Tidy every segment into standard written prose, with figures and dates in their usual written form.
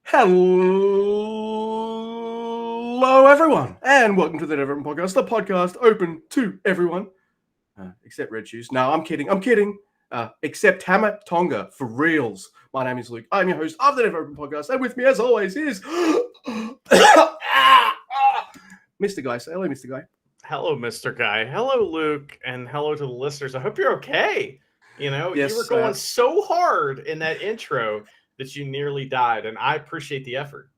Hello, everyone, and welcome to the Never Open Podcast, the podcast open to everyone, except Red Shoes. No, I'm kidding. Except Hammer Tonga, for reals. My name is Luke. I'm your host of the Never Open Podcast, and with me, as always, is Mr. Guy. Say hello, Mr. Guy. Hello, Mr. Guy. Hello, Luke, and hello to the listeners. I hope you're okay. Yes, you were going so hard in that intro that you nearly died, and I appreciate the effort,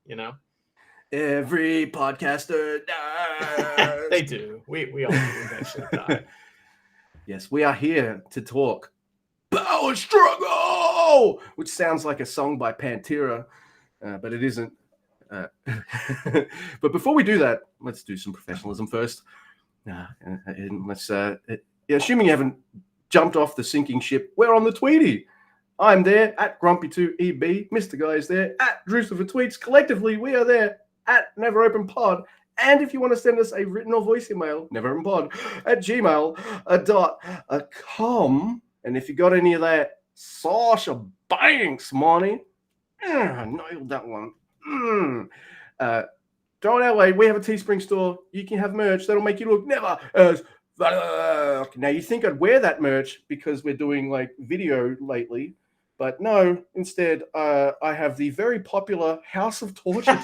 Every podcaster dies. They do. We all do eventually die. Yes, we are here to talk Power Struggle, which sounds like a song by Pantera, but it isn't. But before we do that, let's do some professionalism first. And let's, assuming you haven't jumped off the sinking ship, we're on the Tweety. I'm there at Grumpy2EB. Mr. Guy is there at Drewster for Tweets. Collectively, we are there at Never Open Pod. And if you want to send us a written or voice email, neveropenpod@gmail.com. And if you got any of that Sasha Banks money, nailed that one. Throw it our way. We have a Teespring store. You can have merch that'll make you look never as fuck. Now, you think I'd wear that merch because we're doing like video lately, but no. Instead, I have the very popular House of Torture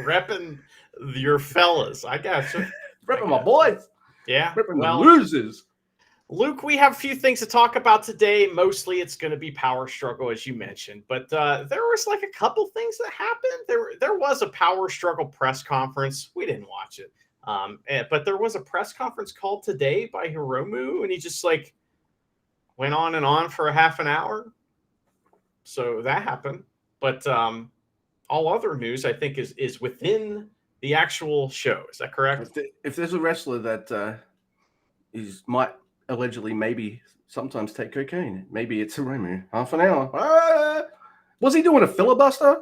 Repping your fellas. I got you. Repping my boys. Yeah. Repping the losers. Luke, we have a few things to talk about today. Mostly it's going to be Power Struggle, as you mentioned. But there was like a couple things that happened. There was a Power Struggle press conference. We didn't watch it. But there was a press conference called today by Hiromu, and he just like went on and on for a half an hour. So that happened. But all other news, I think, is within the actual show. Is that correct? If there's a wrestler that might allegedly maybe sometimes take cocaine, maybe it's Hiromu. Half an hour. Was he doing a filibuster?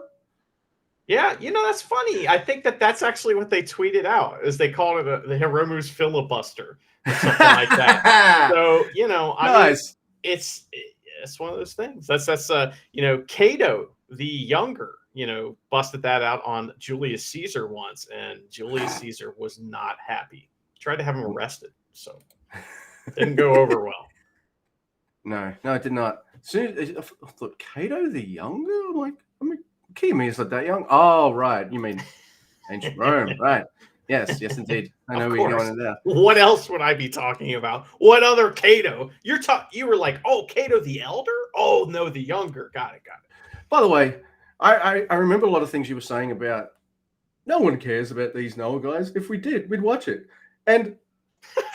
Yeah, that's funny. I think that's actually what they tweeted out, is they called it the Hiromu's filibuster or something like that. So, nice. I mean, it's one of those things. That's Kato the younger, busted that out on Julius Caesar once, and Julius Caesar was not happy. Tried to have him arrested, so didn't go over well. No, it did not. Look, Kato the younger? I mean, Kiyomiya is not that young. Oh, right. You mean ancient Rome, right? Yes, indeed. I know where you're going in there. What else would I be talking about? What other Kato? You were like, oh, Kato the elder? Oh, no, the younger. Got it. By the way, I remember a lot of things you were saying about no one cares about these Noah guys. If we did, we'd watch it. And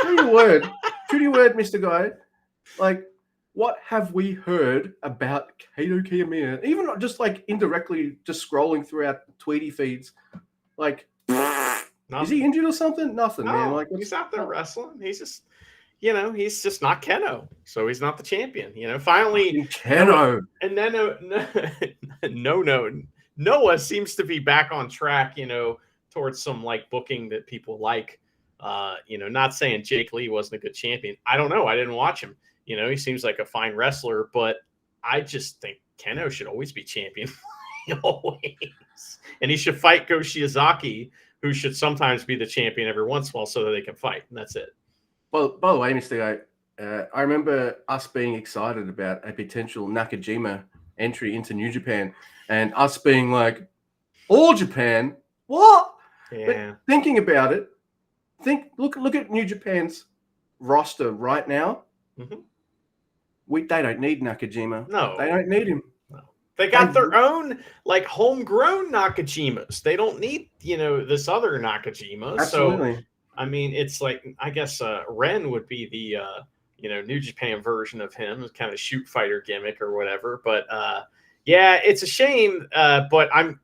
true to your word, Mr. Guy, like, what have we heard about Kato Kiyomiya? Even just like indirectly, just scrolling through our Tweety feeds, like, is he injured or something? Nothing, no, man. Like, he's out there wrestling. He's just, he's just not Keno, so he's not the champion. Finally, Keno. And then Noah seems to be back on track. Towards some like booking that people like. Not saying Jake Lee wasn't a good champion. I don't know. I didn't watch him. He seems like a fine wrestler, but I just think Keno should always be champion. Always. And he should fight Go Shiozaki, who should sometimes be the champion every once in a while so that they can fight. And that's it. Well, by the way, Mr. Guy, I remember us being excited about a potential Nakajima entry into New Japan and us being like, All Japan? What? Yeah. But thinking about it, look at New Japan's roster right now. Mm-hmm. They don't need Nakajima. No. They don't need him. No. They got their own like homegrown Nakajimas. They don't need, this other Nakajima. Absolutely. So, I mean, it's like, I guess Ren would be the, New Japan version of him, kind of shoot fighter gimmick or whatever. But yeah, it's a shame. But I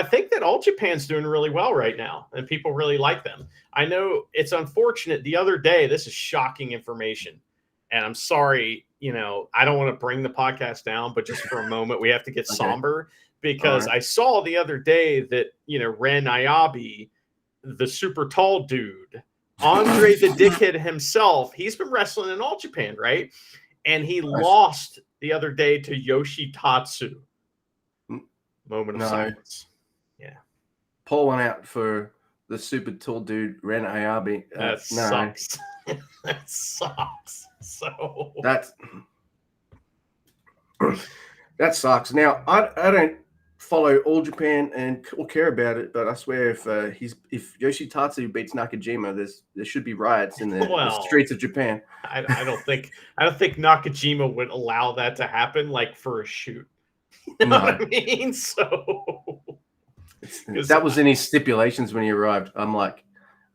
think that All Japan's doing really well right now, and people really like them. I know it's unfortunate. The other day, this is shocking information, and I'm sorry, I don't want to bring the podcast down, but just for a moment, we have to get somber, because I saw the other day that, Ren Ayabi, the super tall dude, Andre the Dickhead himself, he's been wrestling in All Japan, right? And he lost the other day to Yoshitatsu. Moment of No. silence. Yeah. Pour one out for the super tall dude, Ren Ayabi. That sucks. That sucks. So that sucks. Now I don't follow All Japan and or care about it, but I swear if Yoshitatsu beats Nakajima, there should be riots in the streets of Japan. I don't think Nakajima would allow that to happen, like for a shoot. You know what I mean? So that was in his stipulations when he arrived. I'm like,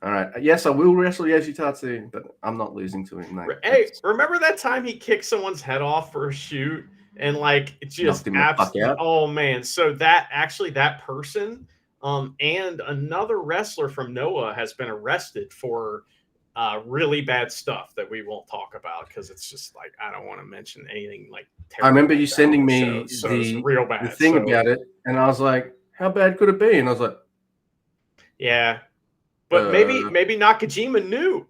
all right, yes, I will wrestle Yoshitatsu, but I'm not losing to him. Mate. Hey, remember that time he kicked someone's head off for a shoot and like it just absolutely, oh man. So that person and another wrestler from Noah has been arrested for really bad stuff that we won't talk about because it's just like I don't want to mention anything like terrible. I remember you sending me the thing about it, and I was like, how bad could it be? And I was like, yeah. But maybe Nakajima knew,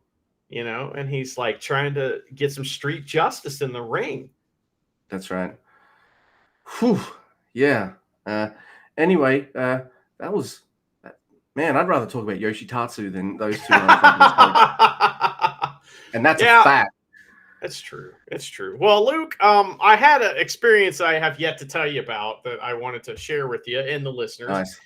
you know, and he's like trying to get some street justice in the ring. That's right. Whew. Yeah. Anyway, that was, man, I'd rather talk about Yoshitatsu than those two. And that's a fact. That's true. It's true. Well, Luke, I had an experience I have yet to tell you about that I wanted to share with you and the listeners. Nice.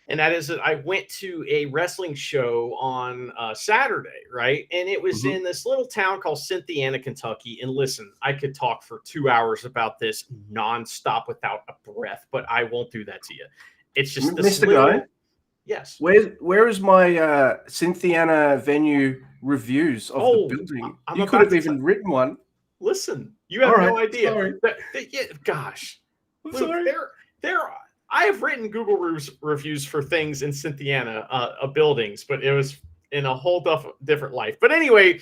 And that is that I went to a wrestling show on Saturday, right? And it was in this little town called Cynthiana, Kentucky. And listen, I could talk for 2 hours about this nonstop without a breath, but I won't do that to you. It's just this Mr. Guy. Yes. Where is my Cynthiana venue reviews of the building? You could have even written one. Listen, you have no idea. Sorry. Gosh. I'm Luke, sorry. I have written Google reviews for things in Cynthiana buildings, but it was in a whole different life. But anyway,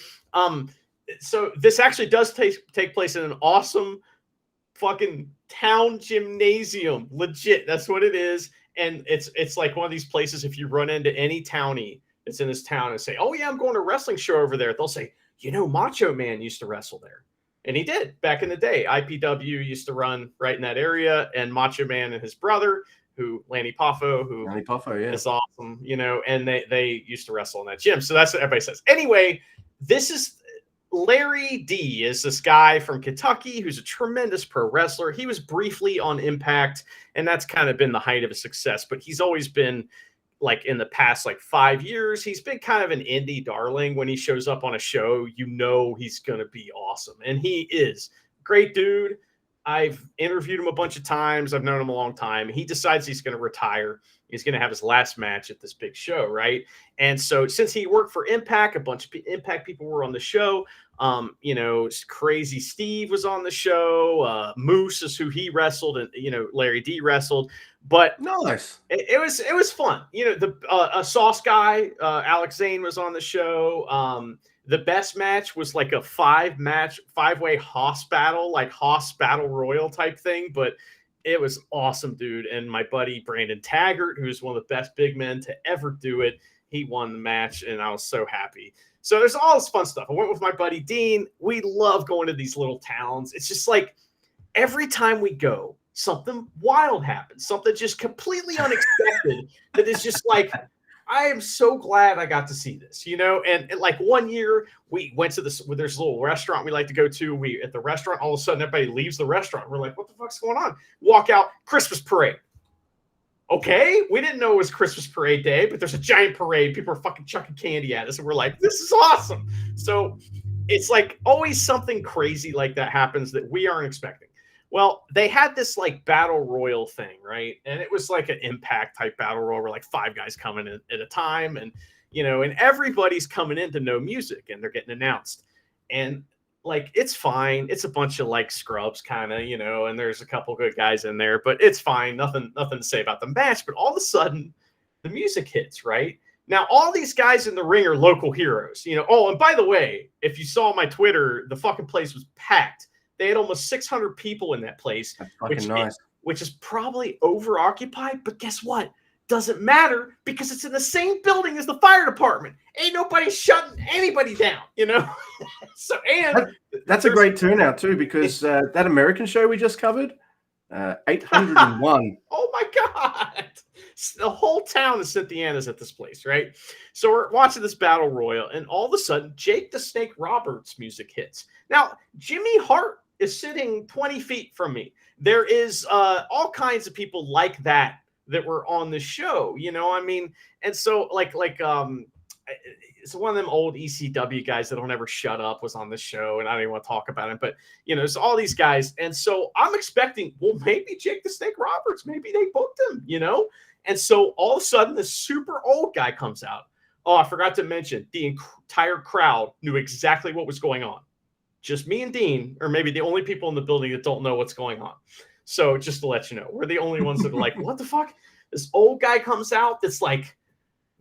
so this actually does take place in an awesome fucking town gymnasium. Legit, that's what it is. And it's like one of these places, if you run into any townie that's in this town and say, oh yeah, I'm going to a wrestling show over there, they'll say, you know, Macho Man used to wrestle there. And he did back in the day. IPW used to run right in that area, and Macho Man and his brother, Lanny Poffo, is awesome, you know, and they used to wrestle in that gym. So that's what everybody says. Anyway, this is Larry D is this guy from Kentucky who's a tremendous pro wrestler. He was briefly on Impact, and that's kind of been the height of his success, but he's always been like in the past, 5 years, he's been kind of an indie darling. When he shows up on a show, you know, he's going to be awesome. And he is great dude. I've interviewed him a bunch of times. I've known him a long time. He decides he's going to retire. He's going to have his last match at this big show, right? And so since he worked for Impact, a bunch of Impact people were on the show. You know, Crazy Steve was on the show. Moose is who he wrestled, and you know, Larry D wrestled. But nice. It was fun. You know, the Sauce guy, Alex Zane was on the show. The best match was like a five-way Hoss battle, like Hoss Battle Royal type thing. But it was awesome, dude. And my buddy Brandon Taggart, who's one of the best big men to ever do it, he won the match, and I was so happy. So there's all this fun stuff. I went with my buddy Dean. We love going to these little towns. It's just like every time we go, something wild happens, something just completely unexpected that is just like, I am so glad I got to see this, you know? And like one year we went to there's a little restaurant we like to go to. At the restaurant, all of a sudden everybody leaves the restaurant. We're like, what the fuck's going on? Walk out, Christmas parade. Okay, we didn't know it was Christmas parade day, but there's a giant parade. People are fucking chucking candy at us, and we're like, this is awesome. So it's like always something crazy like that happens that we aren't expecting. Well, they had this like battle royal thing, right? And it was like an Impact type battle royal where like 5 guys coming in at a time, and you know, and everybody's coming in to know music, and they're getting announced. And like, it's fine. It's a bunch of like scrubs kind of, you know, and there's a couple good guys in there, but it's fine. Nothing to say about the match. But all of a sudden the music hits, right? Now, all these guys in the ring are local heroes, you know. Oh, and by the way, if you saw my Twitter, the fucking place was packed. They had almost 600 people in that place, which is probably overoccupied. But guess what? Doesn't matter, because it's in the same building as the fire department. Ain't nobody shutting anybody down, you know? So, and that's a great turnout too, because that American show we just covered, 801. Oh my God. The whole town is Cynthiana's at this place, right? So we're watching this battle royal, and all of a sudden, Jake the Snake Roberts music hits. Now, Jimmy Hart is sitting 20 feet from me. There is all kinds of people like that were on the show, you know, I mean, and so it's one of them old ECW guys that don't ever shut up was on the show, and I don't even want to talk about him, but you know, it's all these guys, and so I'm expecting, well, maybe Jake the Snake Roberts, maybe they booked him, you know, and so all of a sudden, this super old guy comes out. Oh, I forgot to mention, the entire crowd knew exactly what was going on. Just me and Dean, or maybe the only people in the building that don't know what's going on. So just to let you know, we're the only ones that are like, what the fuck? This old guy comes out that's like,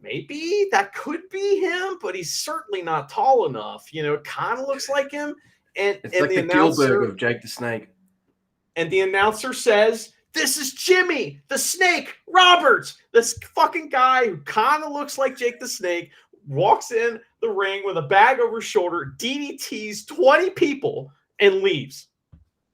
maybe that could be him, but he's certainly not tall enough. You know, it kind of looks like him. And It's like the Gilbert of Jake the Snake. And the announcer says, this is Jimmy the Snake Roberts. This fucking guy who kind of looks like Jake the Snake walks in the ring with a bag over his shoulder, DDTs 20 people, and leaves.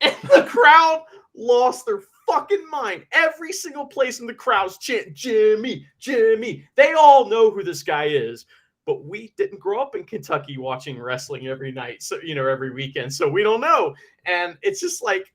And the crowd lost their fucking mind. Every single place in the crowd's chanting, Jimmy, Jimmy. They all know who this guy is. But we didn't grow up in Kentucky watching wrestling every night, so you know, every weekend. So we don't know. And it's just like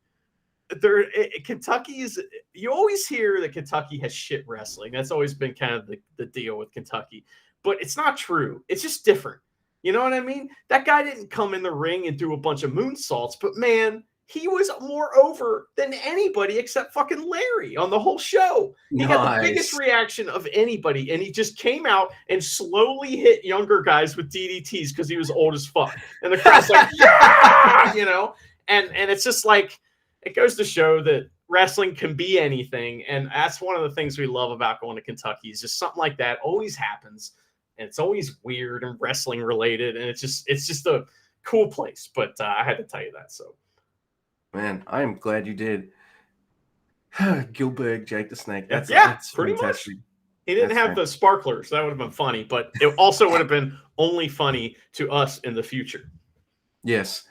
Kentucky is, you always hear that Kentucky has shit wrestling. That's always been kind of the deal with Kentucky. But it's not true. It's just different. You know what I mean? That guy didn't come in the ring and do a bunch of moonsaults, but man, he was more over than anybody except fucking Larry on the whole show. He got the biggest reaction of anybody, and he just came out and slowly hit younger guys with DDTs because he was old as fuck. And the crowd's like, yeah! You know? And it's just like, it goes to show that wrestling can be anything. And that's one of the things we love about going to Kentucky is just something like that always happens. And it's always weird and wrestling related. And it's just a cool place. But I had to tell you that. So, man, I am glad you did. Gilbert, Jake the Snake. That's pretty fantastic. much. He didn't have the sparklers. That would have been funny. But it also would have been only funny to us in the future. Yes.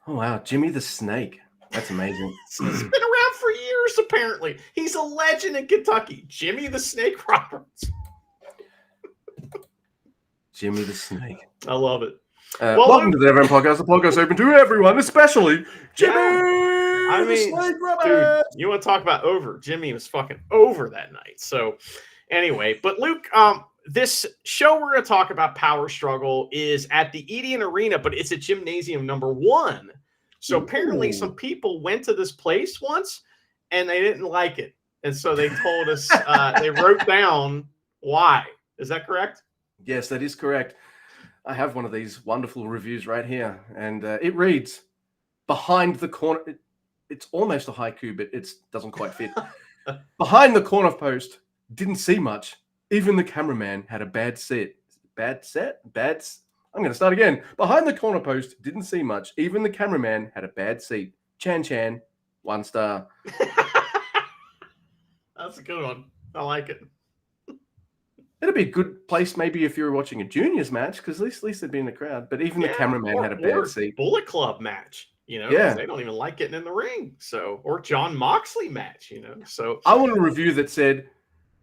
Oh, wow. Jimmy the Snake. That's amazing. He's been around for years, apparently. He's a legend in Kentucky. Jimmy the Snake Roberts. Jimmy the Snake. I love it. Welcome to the Everyone Podcast. The podcast open to everyone, especially Jimmy the Snake Roberts. Dude, you want to talk about over? Jimmy was fucking over that night. So anyway, but Luke, this show we're going to talk about, Power Struggle, is at the Edian Arena, but it's at Gymnasium number 1. So apparently some people went to this place once and they didn't like it. And so they told us, they wrote down why. Is that correct? Yes, that is correct. I have one of these wonderful reviews right here. And it reads, behind the corner, it's almost a haiku, but it doesn't quite fit. Behind the corner post, didn't see much. Even the cameraman had a bad set. I'm going to start again. Behind the corner post, didn't see much. Even the cameraman had a bad seat. Chan, 1 star. That's a good one. I like it. It'd be a good place maybe if you were watching a juniors match, because at least they'd be in the crowd. But even the cameraman had a bad seat. Bullet Club match, you know, they don't even like getting in the ring. So, or John Moxley match, you know. So I want a review that said,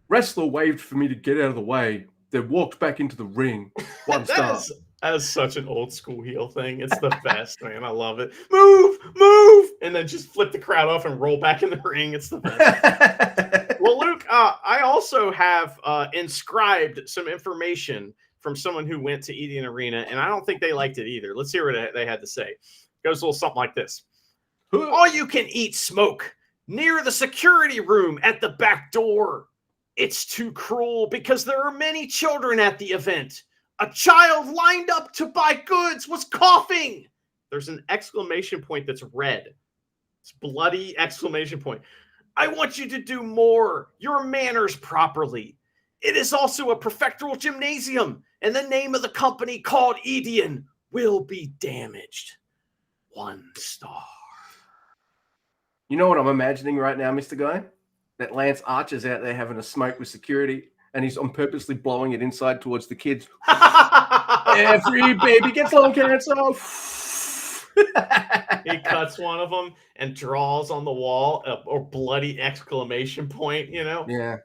wrestler waved for me to get out of the way, then walked back into the ring. 1 star. That is such an old school heel thing. It's the best, man. I love it. Move, and then just flip the crowd off and roll back in the ring. It's the best. Well, Luke, I also have inscribed some information from someone who went to Edian Arena, and I don't think they liked it either. Let's hear what they had to say. It goes a little something like this. All you can eat smoke near the security room at the back door. It's too cruel because there are many children at the event. A child lined up to buy goods was coughing. There's an exclamation point that's red. It's bloody exclamation point. I want you to do more. Your manners properly. It is also a prefectural gymnasium, and the name of the company called Edian will be damaged. 1 star. You know what I'm imagining right now, Mr. Guy? That Lance Archer's out there having a smoke with security, and he's on purposely blowing it inside towards the kids. Every baby gets lung cancer. He cuts one of them and draws on the wall a bloody exclamation point, you know? Yeah,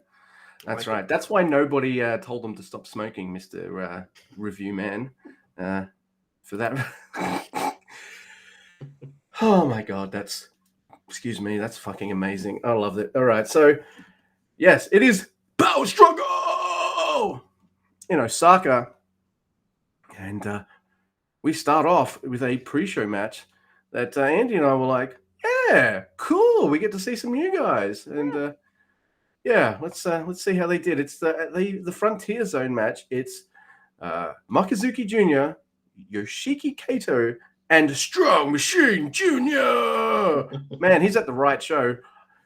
that's Like right. That's why nobody told them to stop smoking, Mr. Review Man. For that. Oh my God, excuse me, that's fucking amazing. I love it. All right, so yes, it is Power Struggle in Osaka, and we start off with a pre-show match that Andy and I were like, yeah, cool. We get to see some new guys, and yeah, let's see how they did. It's the Frontier Zone match. It's Makazuki Jr., Yoshiki Kato, and Strong Machine Jr. Man, he's at the right show.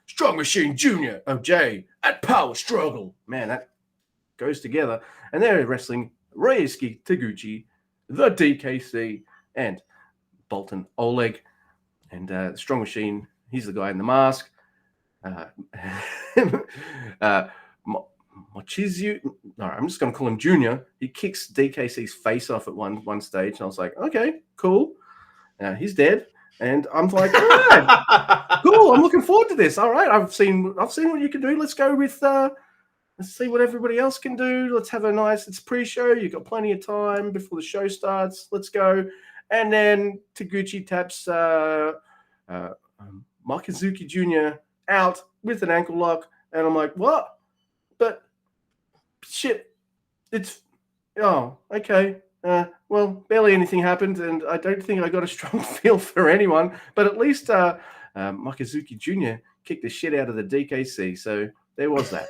Strong Machine Jr. OJ at Power Struggle. Man, that goes together. And they're wrestling Ryosuke Taguchi, the DKC, and Bolton Oleg. And Strong Machine, he's the guy in the mask. Mochizu, no, I'm just going to call him Junior. He kicks DKC's face off at one stage, and I was like, okay, cool. He's dead, and I'm like, all right, cool. I'm looking forward to this. All right, I've seen what you can do. Let's go with let's see what everybody else can do. Let's have it's pre-show. You've got plenty of time before the show starts. Let's go. And then Taguchi taps Makazuki Jr. out with an ankle lock, and I'm like, what? But shit, it's okay. Well, barely anything happened, and I don't think I got a strong feel for anyone. But at least Makazuki Jr. kicked the shit out of the DKC, so there was that.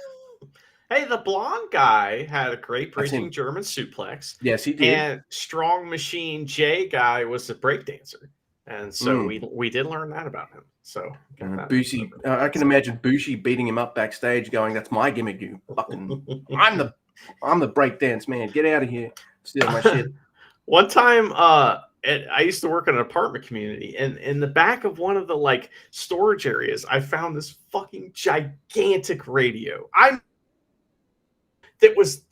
Hey, the blonde guy had a great bridging German suplex. Yes, he did. And Strong Machine J guy was a breakdancer. And so we did learn that about him. So Bushi, I can imagine Bushi beating him up backstage, going, "That's my gimmick, you fucking! I'm the breakdance man. Get out of here, steal my shit." One time, I used to work in an apartment community, and in the back of one of the storage areas, I found this fucking gigantic radio. It was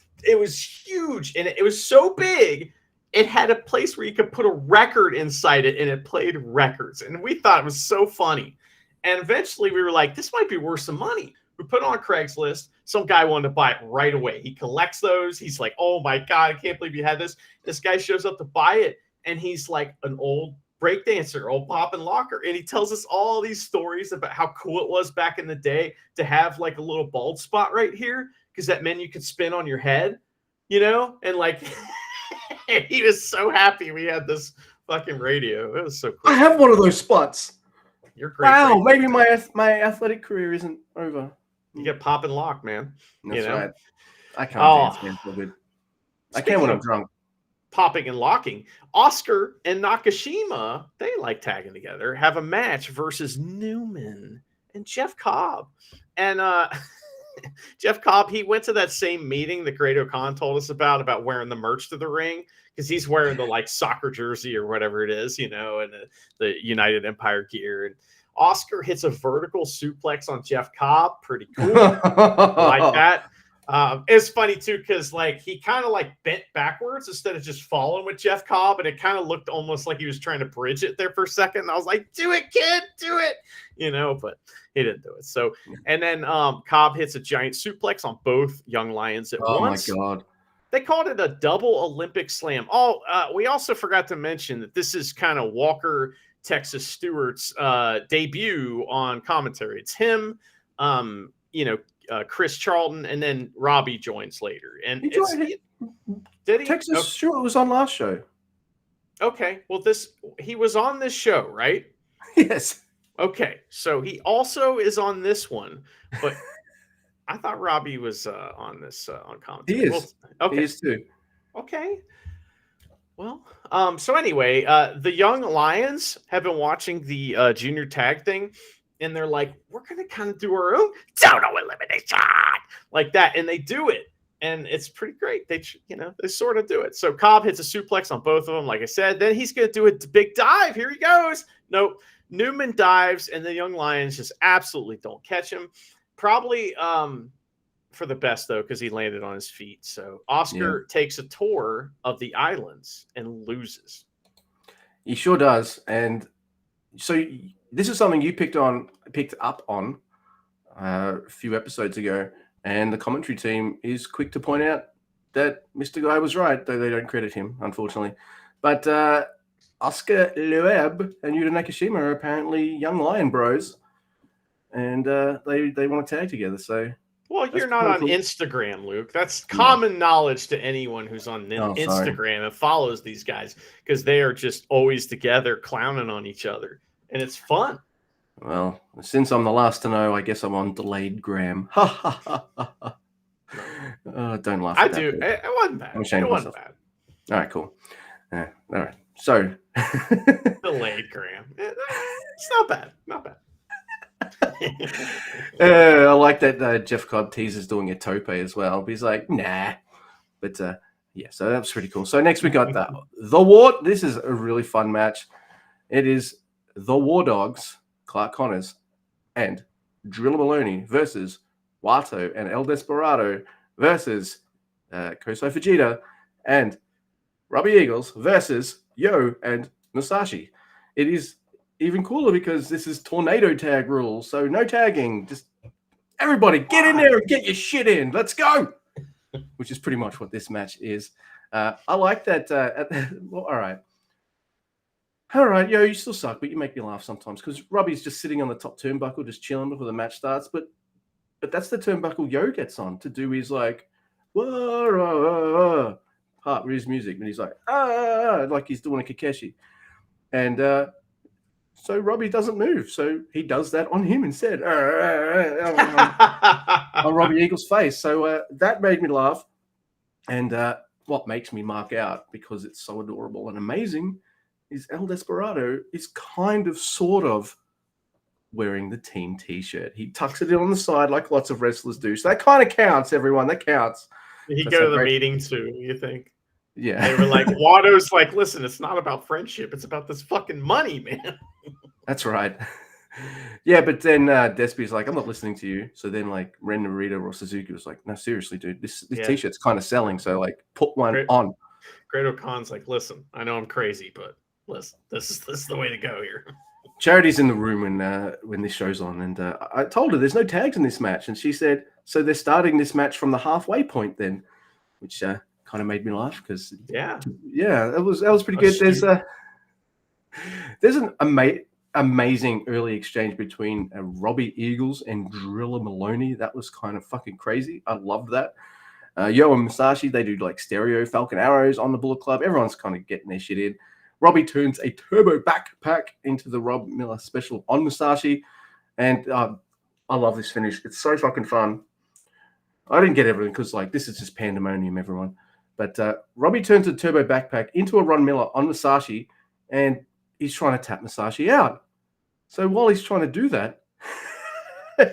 huge, and it was so big. It had a place where you could put a record inside it, and it played records. And we thought it was so funny. And eventually we were like, this might be worth some money. We put it on Craigslist. Some guy wanted to buy it right away. He collects those. He's like, oh my God, I can't believe you had this. This guy shows up to buy it, and he's like an old breakdancer, old pop and locker. And he tells us all these stories about how cool it was back in the day to have like a little bald spot right here, because that meant you could spin on your head, and like... He was so happy we had this fucking radio. It was so cool. I have one of those spots. You're great. Wow, maybe my athletic career isn't over. You get pop and lock, man. That's right. I can't dance, man. So good. I can when I'm drunk. Popping and locking. Oscar and Nakashima, they like tagging together, have a match versus Newman and Jeff Cobb. And Jeff Cobb, he went to that same meeting that Great O'Con told us about wearing the merch to the ring, because he's wearing the soccer jersey or whatever it is, and the United Empire gear. And Oscar hits a vertical suplex on Jeff Cobb. Pretty cool. Like that. It's funny too, because he kind of bent backwards instead of just falling with Jeff Cobb, and it kind of looked almost like he was trying to bridge it there for a second. And I was like, do it, kid, do it, but he didn't do it. So, and then Cobb hits a giant suplex on both young lions at once. Oh my God. They called it a double Olympic slam. We also forgot to mention that this is kind of Walker Texas Stewart's debut on commentary. It's him, Chris Charlton, and then Robbie joins later. And did he? Texas Stewart was on last show. Okay, well, he was on this show, right? Yes. Okay, so he also is on this one, but I thought Robbie was on this on commentary. He is. Okay. He is too. Okay. Well, so anyway, the young lions have been watching the junior tag thing, and they're like, we're going to kind of do our own Dono elimination like that. And they do it. And it's pretty great. They sort of do it. So Cobb hits a suplex on both of them. Like I said, then he's going to do a big dive. Here he goes. Nope. Newman dives, and the young lions just absolutely don't catch him. Probably for the best, though, because he landed on his feet. So Oscar takes a tour of the islands and loses. He sure does. And so this is something you picked up on a few episodes ago, and the commentary team is quick to point out that Mr. Guy was right, though they don't credit him, unfortunately. But Oscar Loeb and Yuta Nakashima are apparently young lion bros, and they want to tag together. So, well, you're not on Instagram, Luke. That's common knowledge to anyone who's on Instagram and follows these guys, because they are just always together clowning on each other, and it's fun. Well, since I'm the last to know, I guess I'm on delayed gram. Don't laugh. I do. It wasn't bad. I'm ashamed of myself. Bad. All right, cool. All right. So delayed gram. It's not bad. Not bad. I like that Jeff Cobb teases doing a tope as well. But he's like, nah. But yeah, so that's pretty cool. So next we got the War. This is a really fun match. It is the War Dogs, Clark Connors, and Drilla Maloney versus Wato and El Desperado versus Kosei Fujita and Robbie Eagles versus Yo and Musashi. It is even cooler because this is tornado tag rules, so no tagging. Just everybody get in there and get your shit in. Let's go. Which is pretty much what this match is. I like that. Well, all right, Yo, you still suck, but you make me laugh sometimes because Robbie's just sitting on the top turnbuckle, just chilling before the match starts. But that's the turnbuckle Yo gets on to do his like, whoa, part with his music, and he's like, like he's doing a Kakeshi. And so Robbie doesn't move, so he does that on him instead, on Robbie Eagle's face. So that made me laugh. And what makes me mark out, because it's so adorable and amazing, is El Desperado is kind of, sort of, wearing the team T-shirt. He tucks it in on the side like lots of wrestlers do. So that kind of counts, everyone. That counts. He go to the meeting too, you think? Yeah. They were like, Watto's like, listen, it's not about friendship. It's about this fucking money, man. That's right. Yeah, but then Despy's like, I'm not listening to you. So then like Ren Narita or Suzuki was like, no, seriously, dude, this T-shirt's kind of selling. So like put one on. Great O'Con's like, listen, I know I'm crazy, but listen, this is the way to go here. Charity's in the room when this show's on, and I told her there's no tags in this match, and she said, so they're starting this match from the halfway point then, which kind of made me laugh because that was pretty good. There's an amazing early exchange between Robbie Eagles and Drilla Maloney. That was kind of fucking crazy. I loved that. Yo and Musashi, they do like stereo Falcon Arrows on the Bullet Club. Everyone's kind of getting their shit in. Robbie turns a turbo backpack into the Rob Miller special on Musashi. And I love this finish. It's so fucking fun. I didn't get everything because like this is just pandemonium, everyone. But Robbie turns a turbo backpack into a Ron Miller on Musashi, and he's trying to tap Musashi out. So while he's trying to do that,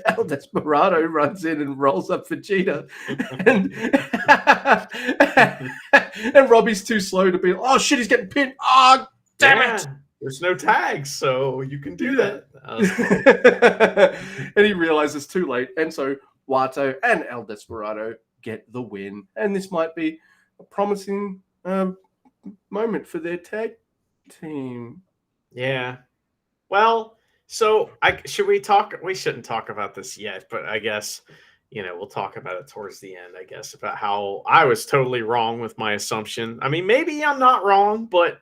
El Desperado runs in and rolls up Vegeta. And Robbie's too slow to be, oh shit, he's getting pinned. Oh, damn it. There's no tags, so you can do that. And he realizes too late. And so Wato and El Desperado get the win. And this might be a promising moment for their tag team. Yeah. Well, so should we talk? We shouldn't talk about this yet, but I guess, we'll talk about it towards the end, I guess, about how I was totally wrong with my assumption. I mean, maybe I'm not wrong, but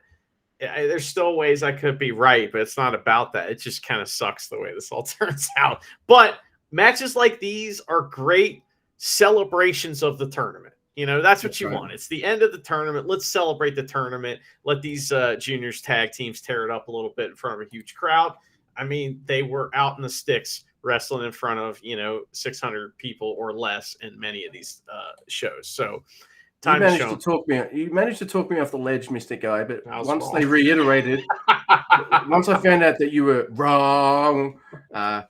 there's still ways I could be right, but it's not about that. It just kind of sucks the way this all turns out. But matches like these are great celebrations of the tournament. That's what you want. It's the end of the tournament. Let's celebrate the tournament. Let these juniors tag teams tear it up a little bit in front of a huge crowd. I mean, they were out in the sticks wrestling in front of, 600 people or less in many of these shows. So you managed to talk me off the ledge, Mr. Guy, but once they reiterated, once I found out that you were wrong, I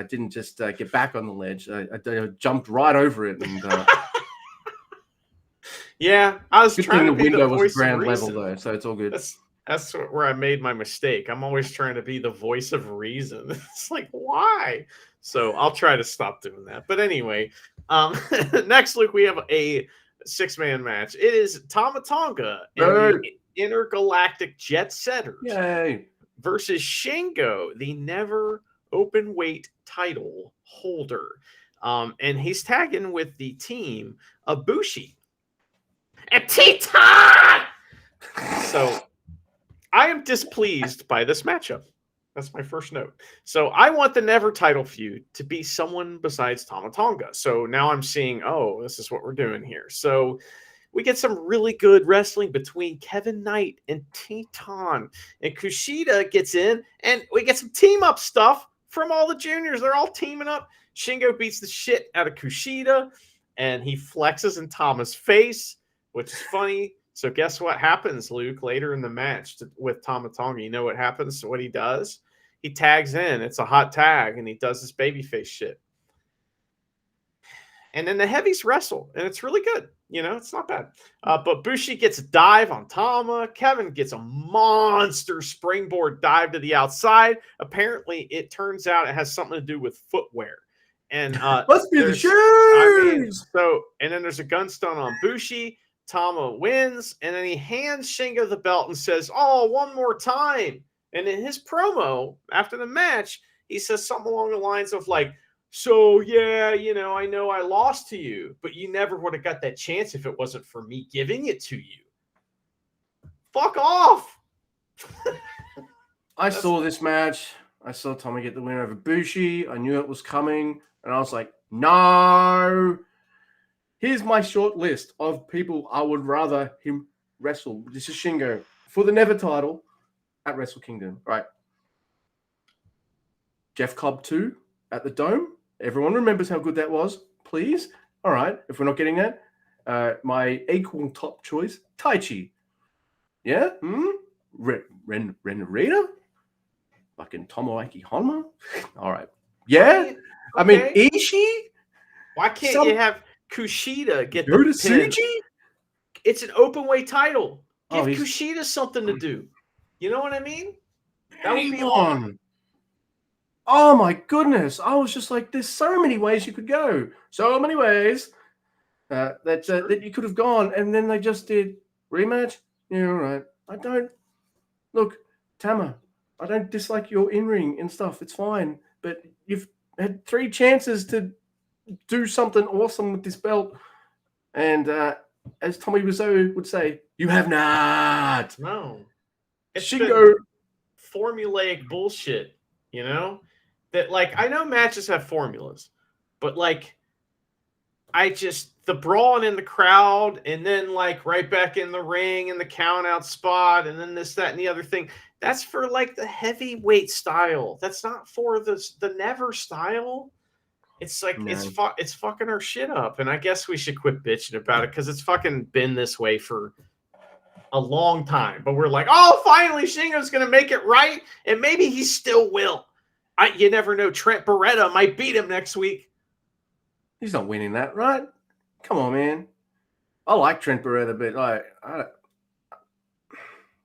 didn't just get back on the ledge. I jumped right over it. And yeah, I was trying to be the voice ground level though, so it's all good. That's where I made my mistake. I'm always trying to be the voice of reason. It's like, why? So I'll try to stop doing that. But anyway, next week we have a 6-man match. It is Tama Tonga and the intergalactic jet setters Yay. versus Shingo, the never open weight title holder. And he's tagging with the team of Bushi and Titan. So I am displeased by this matchup. That's my first note. So I want the never title feud to be someone besides Tama Tonga. So now I'm seeing, oh, this is what we're doing here. So we get some really good wrestling between Kevin Knight and Titan. And Kushida gets in, and we get some team up stuff from all the juniors. They're all teaming up. Shingo beats the shit out of Kushida, and he flexes in Tama's face, which is funny. So guess what happens, Luke, later in the match with Tama Tonga? You know what happens? What he does? He tags in. It's a hot tag, and he does this babyface shit. And then the heavies wrestle, and it's really good. You know, it's not bad. But Bushi gets a dive on Tama. Kevin gets a monster springboard dive to the outside. Apparently, it turns out it has something to do with footwear. And must be the shoes. And then there's a gunstone on Bushi. Tama wins, and then he hands Shingo the belt and says, "Oh, one more time." And in his promo after the match, he says something along the lines of like, "So yeah, you know I lost to you, but you never would have got that chance if it wasn't for me giving it to you." Fuck off. I saw this match. I saw Tommy get the win over Bushi. I knew it was coming, and I was like, no. Here's my short list of people I would rather him wrestle. This is Shingo for the never title at Wrestle Kingdom. Right. Jeff Cobb 2 at the Dome. Everyone remembers how good that was, please. All right. If we're not getting that, my equal top choice, Taichi. Yeah? Ren Narita? Fucking Tomoaki Honma? All right. Yeah? I mean, Ishii? Why can't you have Kushida get the pin? It's an open weight title. Give Kushida something to do. You know what I mean? That would be on. Oh my goodness. I was just like, there's so many ways you could go. So many ways that you could have gone. And then they just did rematch. Yeah, all right. Look, Tama, I don't dislike your in-ring and stuff. It's fine. But you've had 3 chances to do something awesome with this belt. And as Tommy Wiseau would say, you have not. No. It's Shingo. Formulaic bullshit, you know? That, like, I know matches have formulas, but, like, the brawling in the crowd and then, like, right back in the ring and the count-out spot and then this, that, and the other thing, that's for, like, the heavyweight style. That's not for the never style. It's like, it's fucking our shit up. And I guess we should quit bitching about it because it's fucking been this way for a long time. But we're like, oh, finally Shingo's going to make it right. And maybe he still will. You never know. Trent Beretta might beat him next week. He's not winning that, right? Come on, man. I like Trent Beretta, but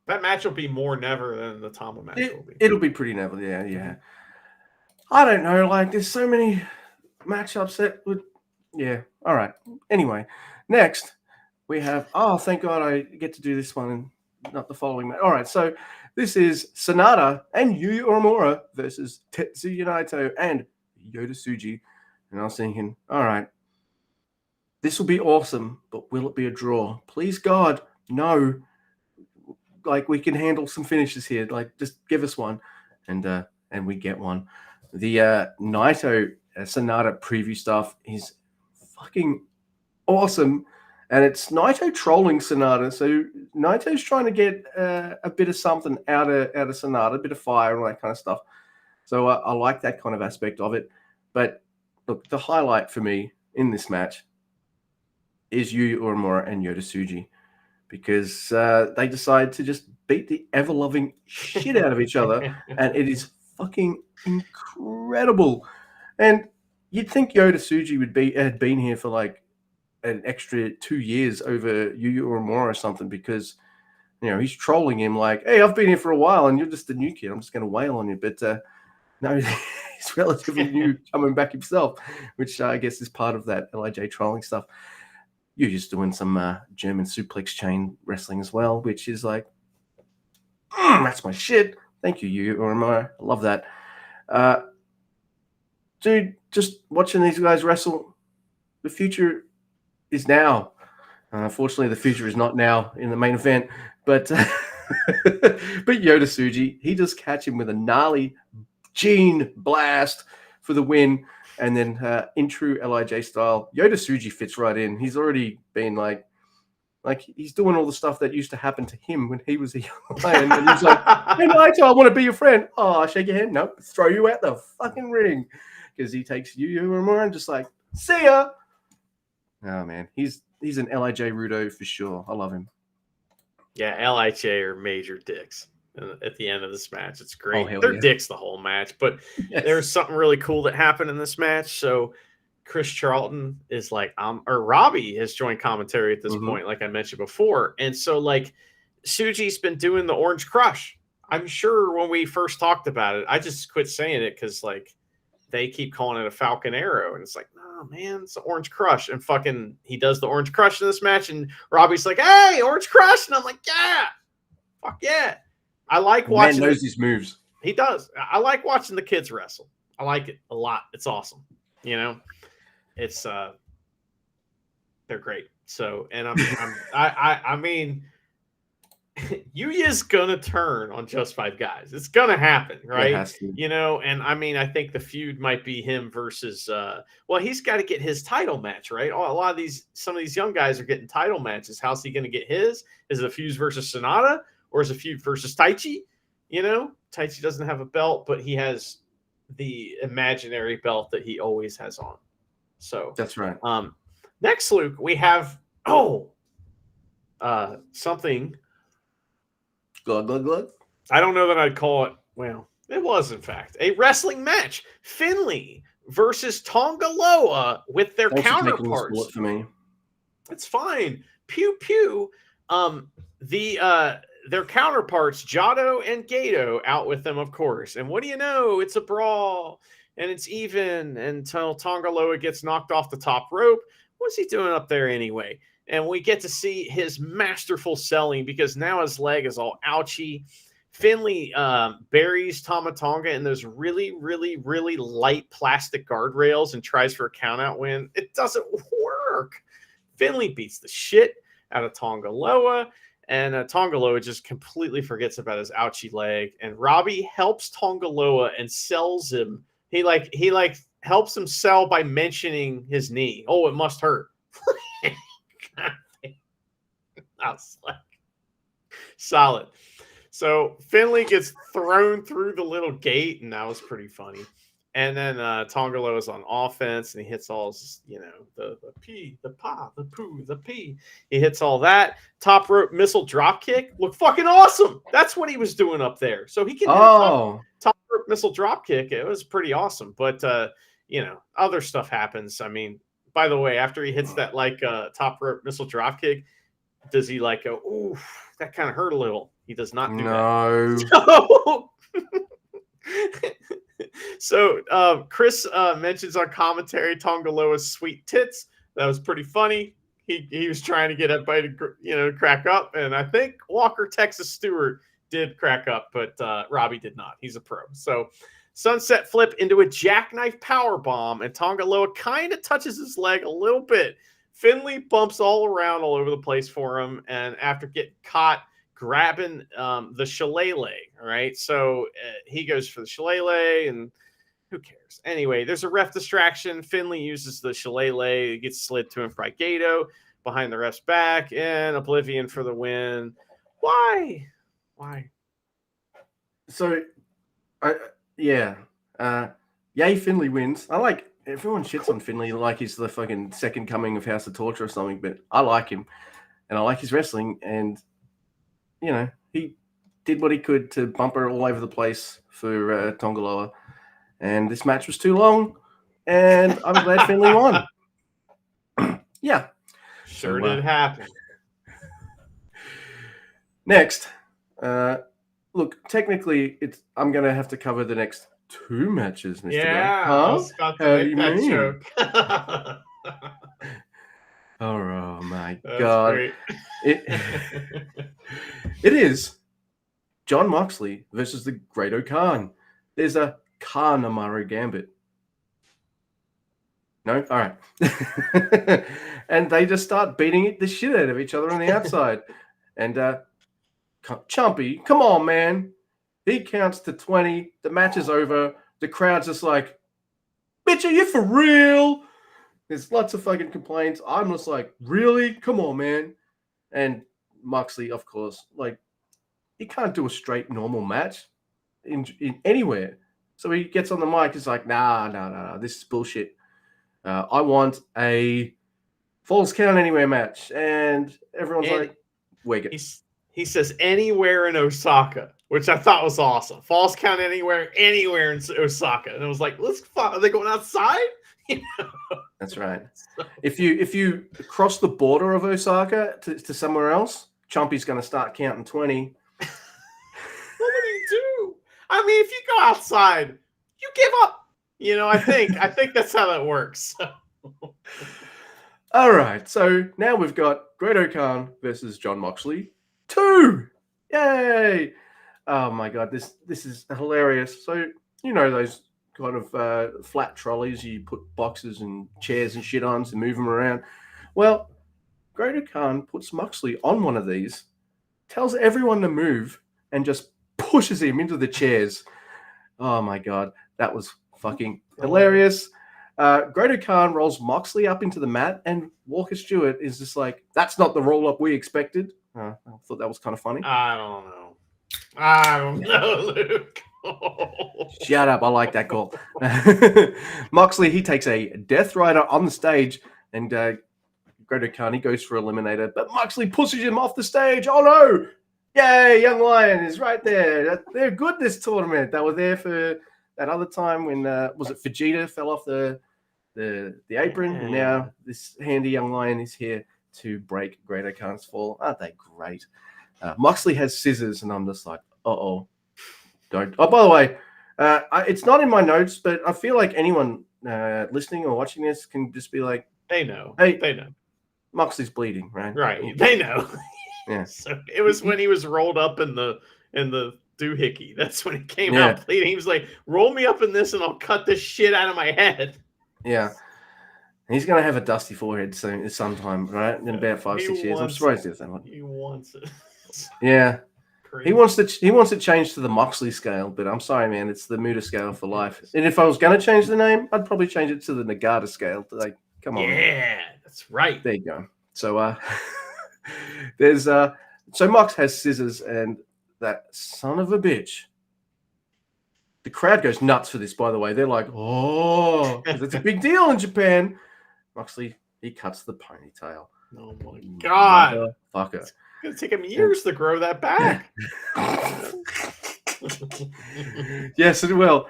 that match will be more never than the Tama match will be. It'll be pretty never, yeah. I don't know. Like, there's so many matchups that would, yeah. All right. Anyway, next we have. Oh, thank God I get to do this one and not the following match. All right, so this is Sonata and Yuya Uemura versus Tetsuya Naito and Yota Tsuji. And I was thinking, all right, this will be awesome, but will it be a draw? Please, God, no. Like, we can handle some finishes here. Like, just give us one, and we get one. The Naito Sonata preview stuff is fucking awesome, and it's Naito trolling Sonata. So Naito's trying to get a bit of something out of Sonata, a bit of fire and all that kind of stuff. So I like that kind of aspect of it. But look, the highlight for me in this match is Yuya Uemura and Yota Tsuji, because they decide to just beat the ever-loving shit out of each other, and it is fucking incredible. And you'd think Yota Tsuji had been here for like an extra 2 years over Yuya Uemura or something, because he's trolling him like, hey, I've been here for a while and you're just a new kid. I'm just going to wail on you. But no, he's relatively new, coming back himself, which I guess is part of that LIJ trolling stuff. You're just doing some German suplex chain wrestling as well, which is like, That's my shit. Thank you, you or am I love that. Dude, just watching these guys wrestle, the future is now. Unfortunately, the future is not now in the main event, but but Yota Tsuji, he does catch him with a gnarly gene blast for the win, and then in true Lij style, Yota Tsuji fits right in. He's already been like he's doing all the stuff that used to happen to him when he was a young lion, and he's like, "Hey, Naito, I want to be your friend." Oh, I shake your hand. Nope, throw you out the fucking ring, because he takes Yu Uemura and just like, see ya. Oh man, he's an Lij Rudo for sure. I love him. Yeah, Lij are major dicks at the end of this match. It's great. Oh, They're dicks the whole match, but yes. There's something really cool that happened in this match. So Chris Charlton is like, or Robbie has joined commentary at this point, like I mentioned before. And so like Tsuji's been doing the Orange Crush. I'm sure when we first talked about it, I just quit saying it because like they keep calling it a Falcon Arrow. And it's like, no, man, it's an Orange Crush. And fucking he does the Orange Crush in this match. And Robbie's like, hey, Orange Crush. And I'm like, yeah, fuck yeah. I like watching. Man knows his moves. He does. I like watching the kids wrestle. I like it a lot. It's awesome. You know, it's they're great. So, and I mean, Yuya's gonna turn on Just Five Guys. It's gonna happen, right? You know, and I mean, I think the feud might be him versus. Well, he's got to get his title match, right? A lot of some of these young guys are getting title matches. How's he gonna get his? Is it a feud versus Sonata, or is it a feud versus Taichi? You know, Taichi doesn't have a belt, but he has the imaginary belt that he always has on. So that's right. Next, Luke, we have something. Glug, glug, glug. I don't know that I'd call it. Well, it was in fact a wrestling match. Finley versus Tonga Loa with their counterparts. For me, it's fine. Pew pew. Their counterparts, Jado and Gato, out with them, of course. And what do you know? It's a brawl, and it's even until Tonga Loa gets knocked off the top rope. What's he doing up there anyway? And we get to see his masterful selling because now his leg is all ouchy. Finley buries Tama Tonga in those really, really, really light plastic guardrails and tries for a countout win. It doesn't work. Finley beats the shit out of Tonga Loa. And Tonga Loa just completely forgets about his ouchie leg. And Robbie helps Tonga Loa and sells him. He helps him sell by mentioning his knee. Oh, it must hurt. I was like, solid. So Finley gets thrown through the little gate, and that was pretty funny. And then Tonga Loa is on offense, and he hits all his, the P, the pa, the poo, the P. He hits all that. Top rope missile drop kick. Look fucking awesome. That's what he was doing up there. So he can do top rope missile drop kick. It was pretty awesome. But, other stuff happens. I mean, by the way, after he hits that top rope missile drop kick, does he go, ooh, that kind of hurt a little? He does not do that. So Chris mentions on commentary Tonga Loa's sweet tits. That was pretty funny. He was trying to get everybody to crack up, and I think Walker Texas Stewart did crack up, but Robbie did not. He's a pro. So sunset flip into a jackknife power bomb, and Tonga Loa kind of touches his leg a little bit. Finley bumps all around all over the place for him, and after getting caught grabbing the shillelagh, right? So he goes for the shillelagh, and who cares? Anyway, there's a ref distraction. Finley uses the shillelagh. It gets slid to him by Gato behind the ref's back, and Oblivion for the win. Why? So, yay, Finley wins. I like everyone shits on Finley like he's the fucking second coming of House of Torture or something, but I like him, and I like his wrestling, and he did what he could to bump her all over the place for Tonga Loa. And this match was too long, and I'm glad Finley won. Yeah. Sure did happen. Next, look, technically, I'm going to have to cover the next two matches, Mr. Yeah, I was about to make that joke. Oh my That's God. Great. It is John Moxley versus the Great Khan. There's a Kanemaru Gambit. No? All right. And they just start beating the shit out of each other on the outside. And Chumpy, come on, man. He counts to 20. The match is over. The crowd's just like, bitch, are you for real? There's lots of fucking complaints. I'm just like, really? Come on, man. And Moxley, of course, like, he can't do a straight normal match in anywhere. So he gets on the mic. He's like, nah, this is bullshit. I want a Falls Count Anywhere match. And everyone's like, wig it. He says anywhere in Osaka, which I thought was awesome. Falls Count anywhere in Osaka. And it was like, are they going outside? You know? That's right. If you cross the border of Osaka to somewhere else, Chompy's going to start counting 20. What would he do? I mean, if you go outside, you give up. You know, I think that's how that works. All right. So now we've got Great Khan versus John Moxley 2. Yay! Oh my god, this is hilarious. So you know those kind of flat trolleys you put boxes and chairs and shit on to move them around. Well, Great Khan puts Moxley on one of these, tells everyone to move, and just pushes him into the chairs. Oh my god, that was fucking hilarious. Great Khan rolls Moxley up into the mat, and Walker Stewart is just like, that's not the roll-up we expected. I thought that was kind of funny. I don't know, Luke. Shut up, I like that call. Moxley, he takes a Death Rider on the stage, and Great Khan, he goes for Eliminator, but Moxley pushes him off the stage. Oh no! Yay, Young Lion is right there. They're good this tournament. They were there for that other time when, was it Vegeta fell off the apron, and now this handy Young Lion is here to break Great Khan's fall. Aren't they great? Moxley has scissors, and I'm just like, uh-oh. Don't. Oh, by the way, it's not in my notes, but I feel like anyone listening or watching this can just be like, they know. Hey, they know. Moxley's bleeding, right? Right. They know. Yeah. So it was when he was rolled up in the doohickey. That's when he came out bleeding. He was like, roll me up in this and I'll cut this shit out of my head. Yeah. He's going to have a dusty forehead sometime, right? In about 5-6 years. I'm surprised there's that one. He wants it. Yeah. Crazy. He wants to change to the Moxley scale, but I'm sorry, man. It's the Muda scale for life. And if I was going to change the name, I'd probably change it to the Nagata scale. Like, come on. Yeah, man. That's right. There you go. So there's so Mox has scissors, and that son of a bitch. The crowd goes nuts for this, by the way. They're like, oh, because it's a big deal in Japan. Moxley, he cuts the ponytail. Oh my god. Fucker. It's gonna take him years to grow that back. Yes, it will.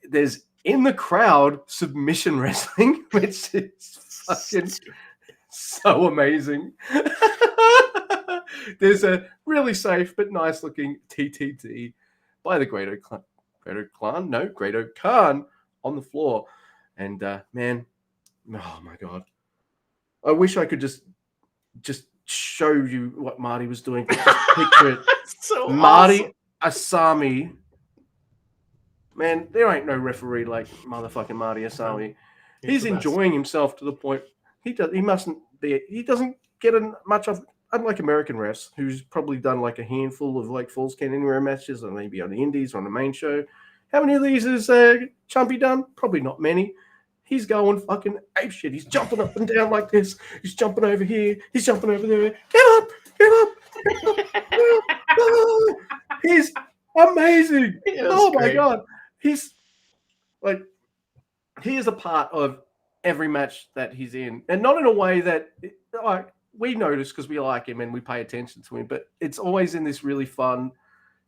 There's in the crowd submission wrestling, which is fucking so amazing. There's a really safe but nice looking TTT by the Great Khan on the floor. And man, oh my god. I wish I could just show you what Marty was doing. Just picture it. So Marty awesome. Asami. Man, there ain't no referee like motherfucking Marty Asami. He's enjoying himself to the point he doesn't get much of, unlike American refs, who's probably done like a handful of like Falls Count Anywhere matches, or maybe on the Indies or on the main show. How many of these has Chumpy done? Probably not many. He's going fucking ape shit. He's jumping up and down like this. He's jumping over here. He's jumping over there. Get up! Get up! Get up! He's amazing. Oh my god. He's like, he is a part of every match that he's in, and not in a way that like we notice because we like him and we pay attention to him, but it's always in this really fun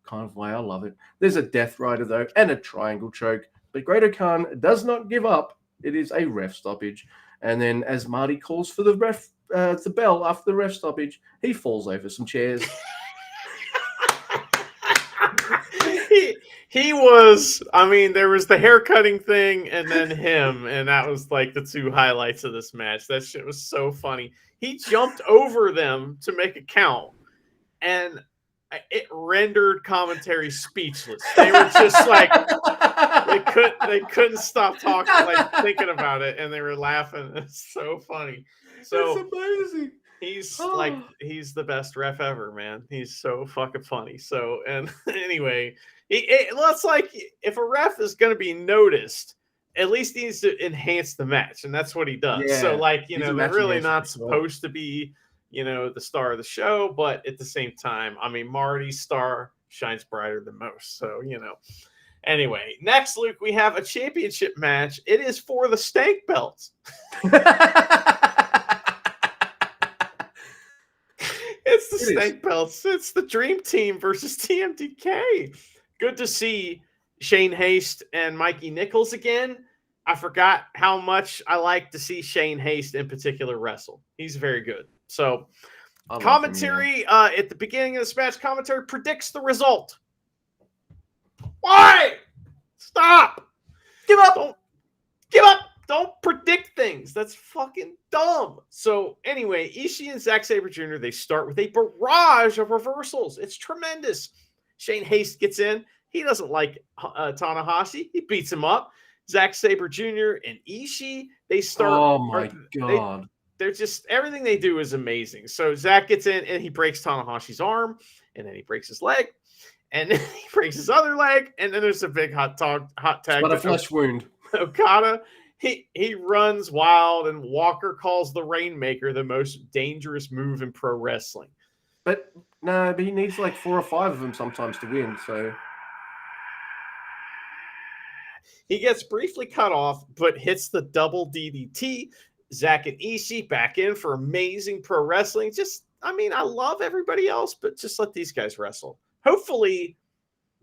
kind of way. I love it. There's a Death Rider though, and a triangle choke, but Great Khan does not give up. It is a ref stoppage, and then as Marty calls for the bell after the ref stoppage, he falls over some chairs. He was, I mean, there was the hair cutting thing and then him, and that was like the two highlights of this match. That shit was so funny. He jumped over them to make a count, and it rendered commentary speechless. They were just like they couldn't stop talking, like thinking about it, and they were laughing. It's so funny. So That's amazing. he's like Oh. he's the best ref ever, man. He's so fucking funny. So and anyway, it's like if a ref is going to be noticed, at least he needs to enhance the match, and that's what he does. Yeah, So like he's a they're match really enhancer not for sure. supposed to be the star of the show, but at the same time, I mean Marty's star shines brighter than most. So Anyway, next, Luke, we have a championship match. It is for the stank belts. It's the stank belts. It's the Dream Team versus TMDK. Good to see Shane Haste and Mikey Nichols again. I forgot how much I like to see Shane Haste in particular wrestle. He's very good. So, commentary at the beginning of this match, commentary predicts the result. Why? Stop. Give up. Don't give up. Don't predict things. That's fucking dumb. So anyway, Ishii and Zack Sabre Jr., they start with a barrage of reversals. It's tremendous. Shane Haste gets in. He doesn't like Tanahashi. He beats him up. Zack Sabre Jr. and Ishii, they start. Oh my God. They're just, everything they do is amazing. So Zack gets in and he breaks Tanahashi's arm, and then he breaks his leg, and then he breaks his other leg, and then there's a big hot tag. But a flesh wound. Okada, he runs wild, and Walker calls the Rainmaker the most dangerous move in pro wrestling. But no, but he needs like 4 or 5 of them sometimes to win. So he gets briefly cut off, but hits the double DDT. Zack and Ishii back in for amazing pro wrestling. I love everybody else, but just let these guys wrestle. Hopefully,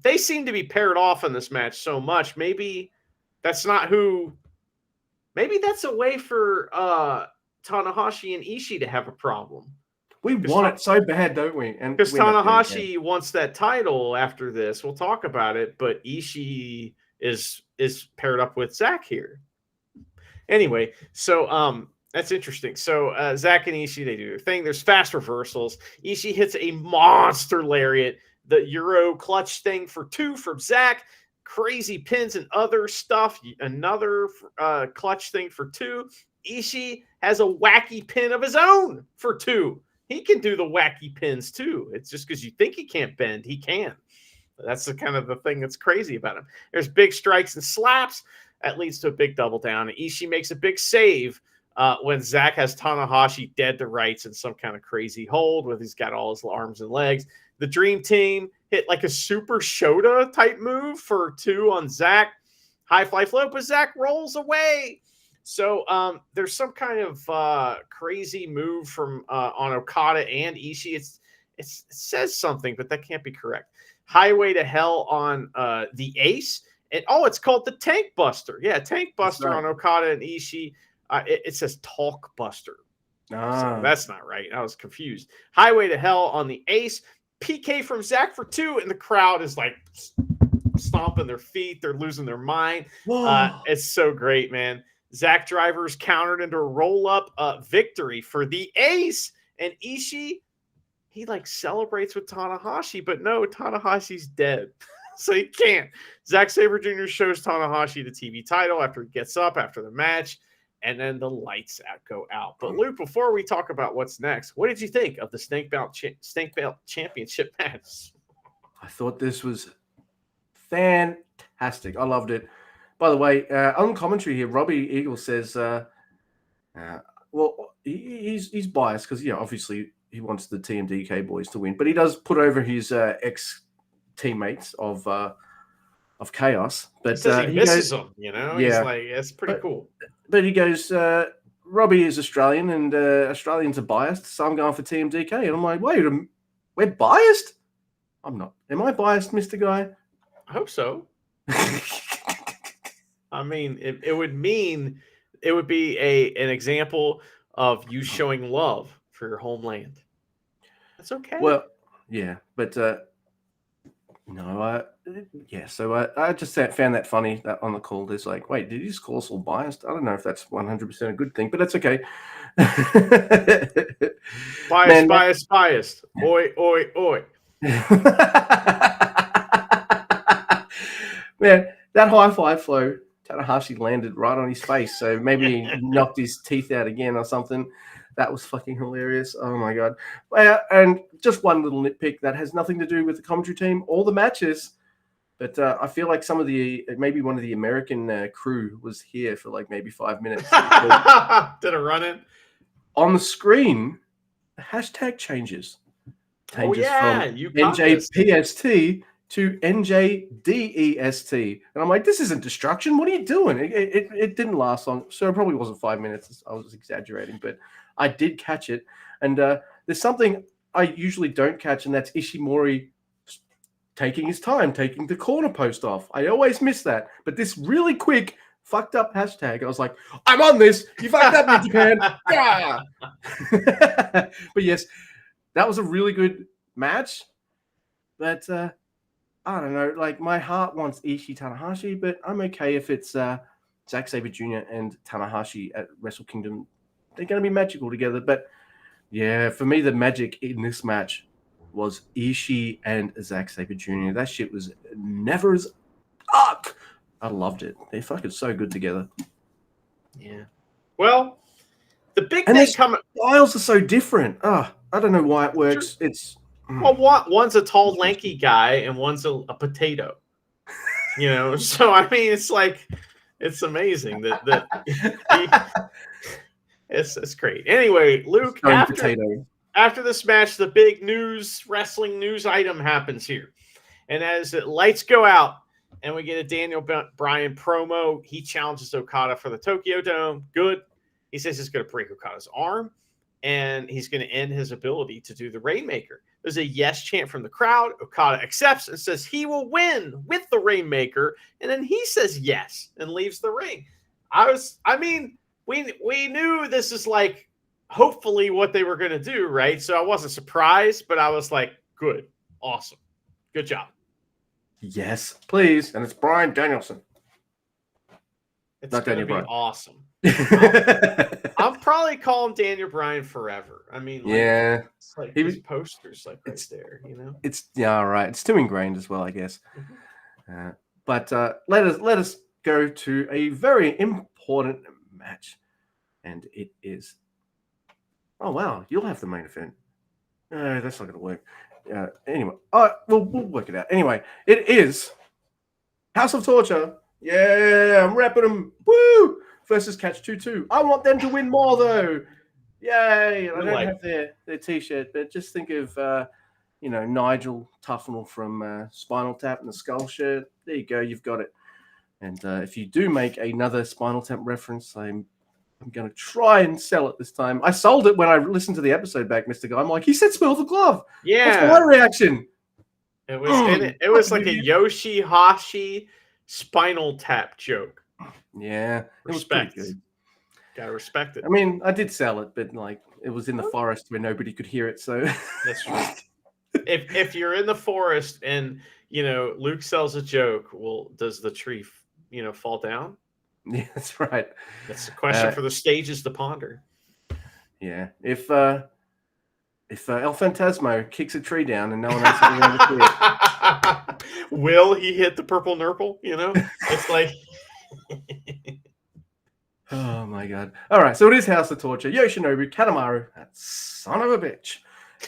they seem to be paired off in this match so much. Maybe that's not who. Maybe that's a way for Tanahashi and Ishii to have a problem. We want it so bad, don't we? And because Tanahashi wants that title after this. We'll talk about it, but Ishii is paired up with Zack here. Anyway, so that's interesting. So Zack and Ishii, they do their thing. There's fast reversals. Ishii hits a monster lariat, the Euro clutch thing for 2 from Zack. Crazy pins and other stuff. Another clutch thing for 2. Ishii has a wacky pin of his own for 2. He can do the wacky pins too. It's just because you think he can't bend, he can. That's the kind of the thing that's crazy about him. There's big strikes and slaps. That leads to a big double down. And Ishii makes a big save when Zack has Tanahashi dead to rights in some kind of crazy hold where he's got all his arms and legs. The Dream Team hit like a Super Shota type move for 2 on Zack. High fly flow, but Zack rolls away. So there's some kind of crazy move from on Okada and Ishii. It says something, but that can't be correct. Highway to Hell on the Ace. And it's called the Tank Buster. Yeah, Tank Buster on Okada and Ishii. It says Talk Buster. So that's not right. I was confused. Highway to Hell on the Ace. PK from Zack for 2, and the crowd is like stomping their feet. They're losing their mind. It's so great, man. Zack Driver's countered into a roll-up victory for the Ace. And Ishii, he like celebrates with Tanahashi, but no, Tanahashi's dead. So he can't. Zack Sabre Jr. shows Tanahashi the TV title after he gets up after the match, and then the lights go out. But Luke, before we talk about what's next, what did you think of the Stank Belt Championship match? I thought this was fantastic. I loved it. By the way, on commentary here, Robbie Eagle says, well, he's biased because, obviously he wants the TMDK boys to win, but he does put over his ex-teammates of Chaos. But he misses them, Yeah. He's like, it's pretty cool. But he goes, Robbie is Australian, and Australians are biased, so I'm going for TMDK. And I'm like, wait, we're biased? I'm not. Am I biased, Mr. Guy? I hope so. I mean, it would be an example of you showing love for your homeland. That's okay. Well, yeah, but no, So I just found that funny that on the call. There's like, wait, did you just call us all biased? I don't know if that's 100% a good thing, but that's okay. Biased. Oi, oi, oi. Man, that high five flow, Tanahashi landed right on his face. So maybe he knocked his teeth out again or something. That was fucking hilarious. Oh my god. And just one little nitpick that has nothing to do with the commentary team or the matches. But I feel like maybe one of the American crew was here for like maybe 5 minutes. Did a run in? On the screen, the hashtag changes. Changes from you caught this. NJPST to NJDEST. And I'm like, this isn't destruction. What are you doing? It didn't last long. So it probably wasn't 5 minutes. I was exaggerating, but I did catch it. And there's something I usually don't catch, and that's Ishimori taking his time, taking the corner post off. I always miss that. But this really quick, fucked up hashtag, I was like, I'm on this. You fucked up, New Japan. Yeah. But yes, that was a really good match. But I don't know. Like, my heart wants Ishii Tanahashi, but I'm okay if it's Zack Sabre Jr. and Tanahashi at Wrestle Kingdom. They're going to be magical together. But yeah, for me, the magic in this match was Ishii and Zack Sabre Jr. That shit was never as fuck. I loved it. They're fucking so good together. Yeah. Well, the big and thing coming. Styles are so different. I don't know why it works. Sure. It's one's a tall, lanky guy, and one's a potato. So I mean, it's like it's amazing that it's great. Anyway, Luke, after this match, the big wrestling news item happens here. And as the lights go out and we get a Daniel Bryan promo, he challenges Okada for the Tokyo Dome. Good. He says he's going to break Okada's arm and he's going to end his ability to do the Rainmaker. There's a yes chant from the crowd. Okada accepts and says he will win with the Rainmaker. And then he says yes and leaves the ring. We knew this is like hopefully what they were going to do, right? So I wasn't surprised, but I was like, good, awesome, good job. Yes, please. And it's Bryan Danielson. It's going to be awesome. I'll probably call him Daniel Bryan forever. I mean, yeah, it's like his posters, like right there, It's all right. It's too ingrained as well, I guess. Mm-hmm. But let us go to a very important match, and it is. Oh wow, you'll have the main event. That's not going to work. Anyway, we'll work it out. Anyway, it is House of Torture. Yeah, I'm wrapping them. Woo! Versus Catch 22. I want them to win more though. Yay! I don't have their t-shirt, but just think of Nigel Tufnell from Spinal Tap and the Skull shirt. There you go. You've got it. And if you do make another Spinal Tap reference, I'm going to try and sell it this time. I sold it when I listened to the episode back, Mr. Guy. I'm like, he said smell the glove. Yeah. What's my reaction? It was like a Yoshi-Hashi Spinal Tap joke. Yeah. It was pretty good. Gotta respect it. I mean, I did sell it, but like it was in the forest where nobody could hear it. So that's true. If you're in the forest and Luke sells a joke, well, does the tree fall down? Yeah, that's right. That's the question for the stages to ponder. Yeah, if El Phantasmo kicks a tree down and no one else is around to see it, will he hit the purple nurple? It's like. Oh my god! All right, so it is House of Torture. Yoshinobu Kanemaru, that son of a bitch,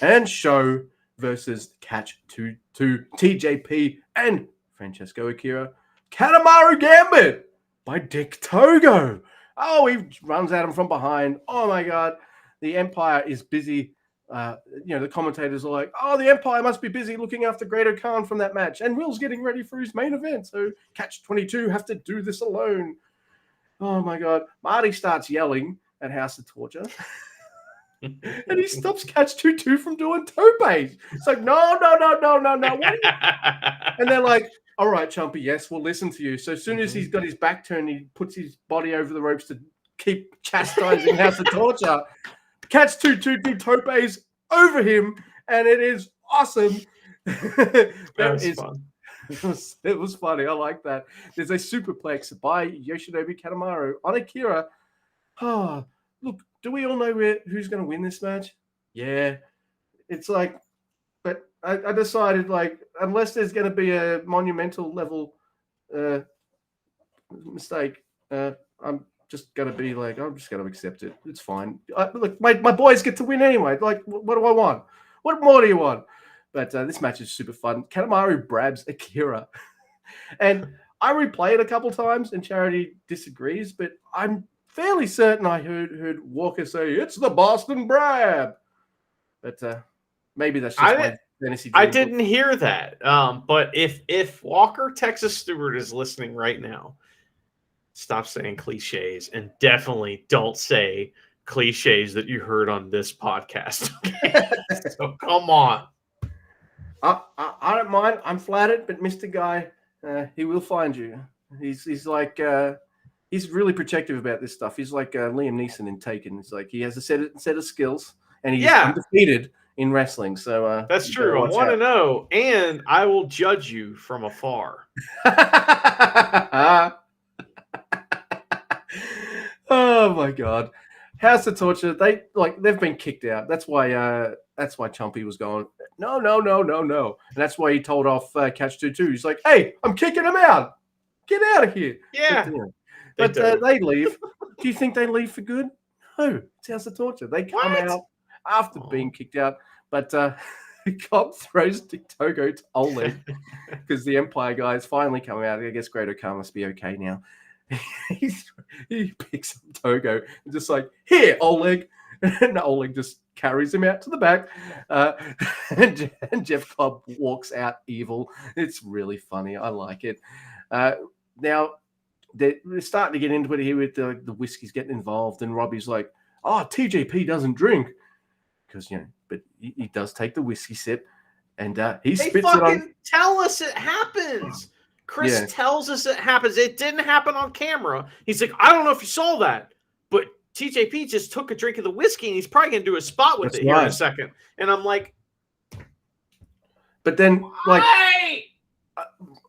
and Sho versus Catch 22 TJP and Francesco Akira. Kanemaru Gambit by Dick Togo. Oh, he runs at him from behind. Oh my god, the Empire is busy. The commentators are like, "Oh, the Empire must be busy looking after Great Khan from that match," and Will's getting ready for his main event. So Catch 22 have to do this alone. Oh my god. Marty starts yelling at House of Torture. And he stops Catch 22 from doing topes. It's like, no. And they're like, all right, Chumpy, yes, we'll listen to you. So as soon as he's got his back turned, he puts his body over the ropes to keep chastising House of Torture. Catch 22 do topes over him, and it is awesome. Fun. It was funny. I like that. There's a superplex by Yoshinobu Kanemaru on Akira. Oh, look, do we all know who's going to win this match? Yeah. It's like, but I decided, like, unless there's going to be a monumental level mistake, I'm just going to be like, I'm just going to accept it. It's fine. Look, my boys get to win anyway. Like, what do I want? What more do you want? But this match is super fun. Kanemaru brabs Akira. And I replayed it a couple times, and Charity disagrees, but I'm fairly certain I heard Walker say, it's the Boston Brab. But maybe that's just my fantasy dream. I didn't hear that. But if Walker Texas Stewart is listening right now, stop saying cliches and definitely don't say cliches that you heard on this podcast. Okay? So come on. I don't mind. I'm flattered, but Mr. Guy, he will find you. He's like he's really protective about this stuff. He's like Liam Neeson in Taken. It's like he has a set of skills, and he's undefeated in wrestling. So that's true. I'm 1-0, and I will judge you from afar. Oh my god. House of Torture, they've been kicked out. That's why Chompy was going, no. And that's why he told off Catch 2-2. He's like, hey, I'm kicking him out. Get out of here. Yeah. But they leave. Do you think they leave for good? No. It's House of Torture. They come out after being kicked out. But Cobb throws Togo to Oleg because the Empire guys finally come out. I guess Great O'Khan must be okay now. He picks up Togo and just like, here, Oleg. And Oleg just carries him out to the back. And Jeff Cobb walks out evil. It's really funny. I like it. Now, they're starting to get into it here with the whiskey's getting involved. And Robbie's like, oh, TJP doesn't drink. Because, but he does take the whiskey sip. And he spits it on. They fucking tell us it happens. Chris tells us it happens. It didn't happen on camera. He's like, I don't know if you saw that, but TJP just took a drink of the whiskey and he's probably going to do a spot with it here in a second. And I'm like, but then, like,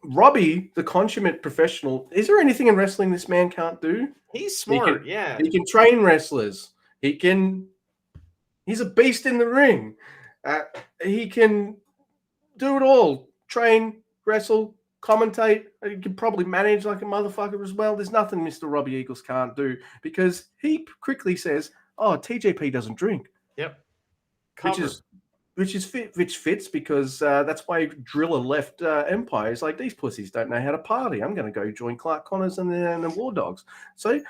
Robbie, the consummate professional, is there anything in wrestling this man can't do? He's smart, He can train wrestlers. He's a beast in the ring. He can do it all. Train, wrestle, commentate. He can probably manage like a motherfucker as well. There's nothing Mr. Robbie Eagles can't do because he quickly says, oh, TJP doesn't drink. Yep. Which fits because that's why Driller left Empire. He's like, these pussies don't know how to party. I'm going to go join Clark Connors and the War Dogs. So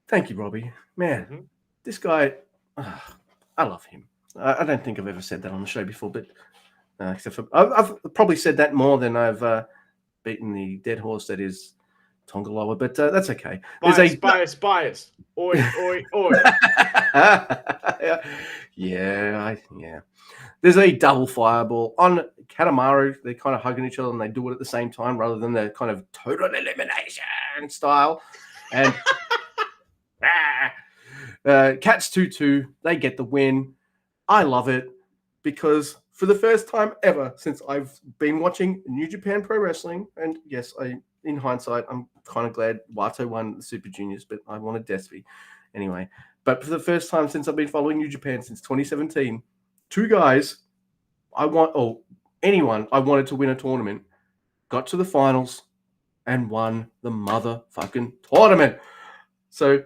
thank you, Robbie. Man, this guy, I love him. I don't think I've ever said that on the show before, but except for I've probably said that more than I've beaten the dead horse that is Tongaloa, but that's okay. Bias. Oi. Yeah. There's a double fireball on Kanemaru. They're kind of hugging each other and they do it at the same time rather than the kind of total elimination style. And Cats 2-2, they get the win. I love it because for the first time ever since I've been watching New Japan Pro Wrestling, and yes, in hindsight, I'm kind of glad Wato won the Super Juniors, but I wanted Despy anyway. But for the first time since I've been following New Japan since 2017, two guys anyone I wanted to win a tournament got to the finals and won the motherfucking tournament. So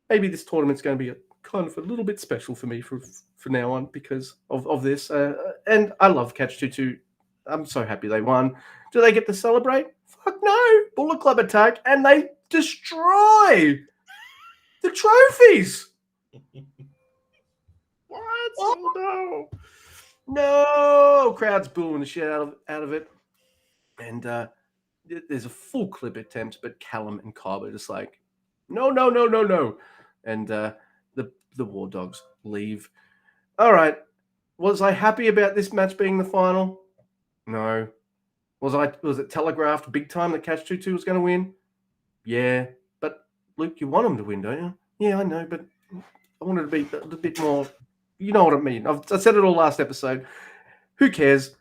maybe this tournament's going to be kind of a little bit special for me for now on because of this. And I love Catch 2-2. I'm so happy they won. Do they get to celebrate? Fuck no. Bullet Club attack and they destroy the trophies. What? Oh, no. Crowd's booing the shit out of it. And there's a full clip attempt, but Callum and Cobb are just like, no. And the War Dogs leave. All right. Was I happy about this match being the final? No. Was it telegraphed big time that Catch 2-2 was going to win? Yeah. But Luke, you want them to win, don't you? Yeah, I know, but I wanted to be a bit more. You know what I mean. I said it all last episode. Who cares?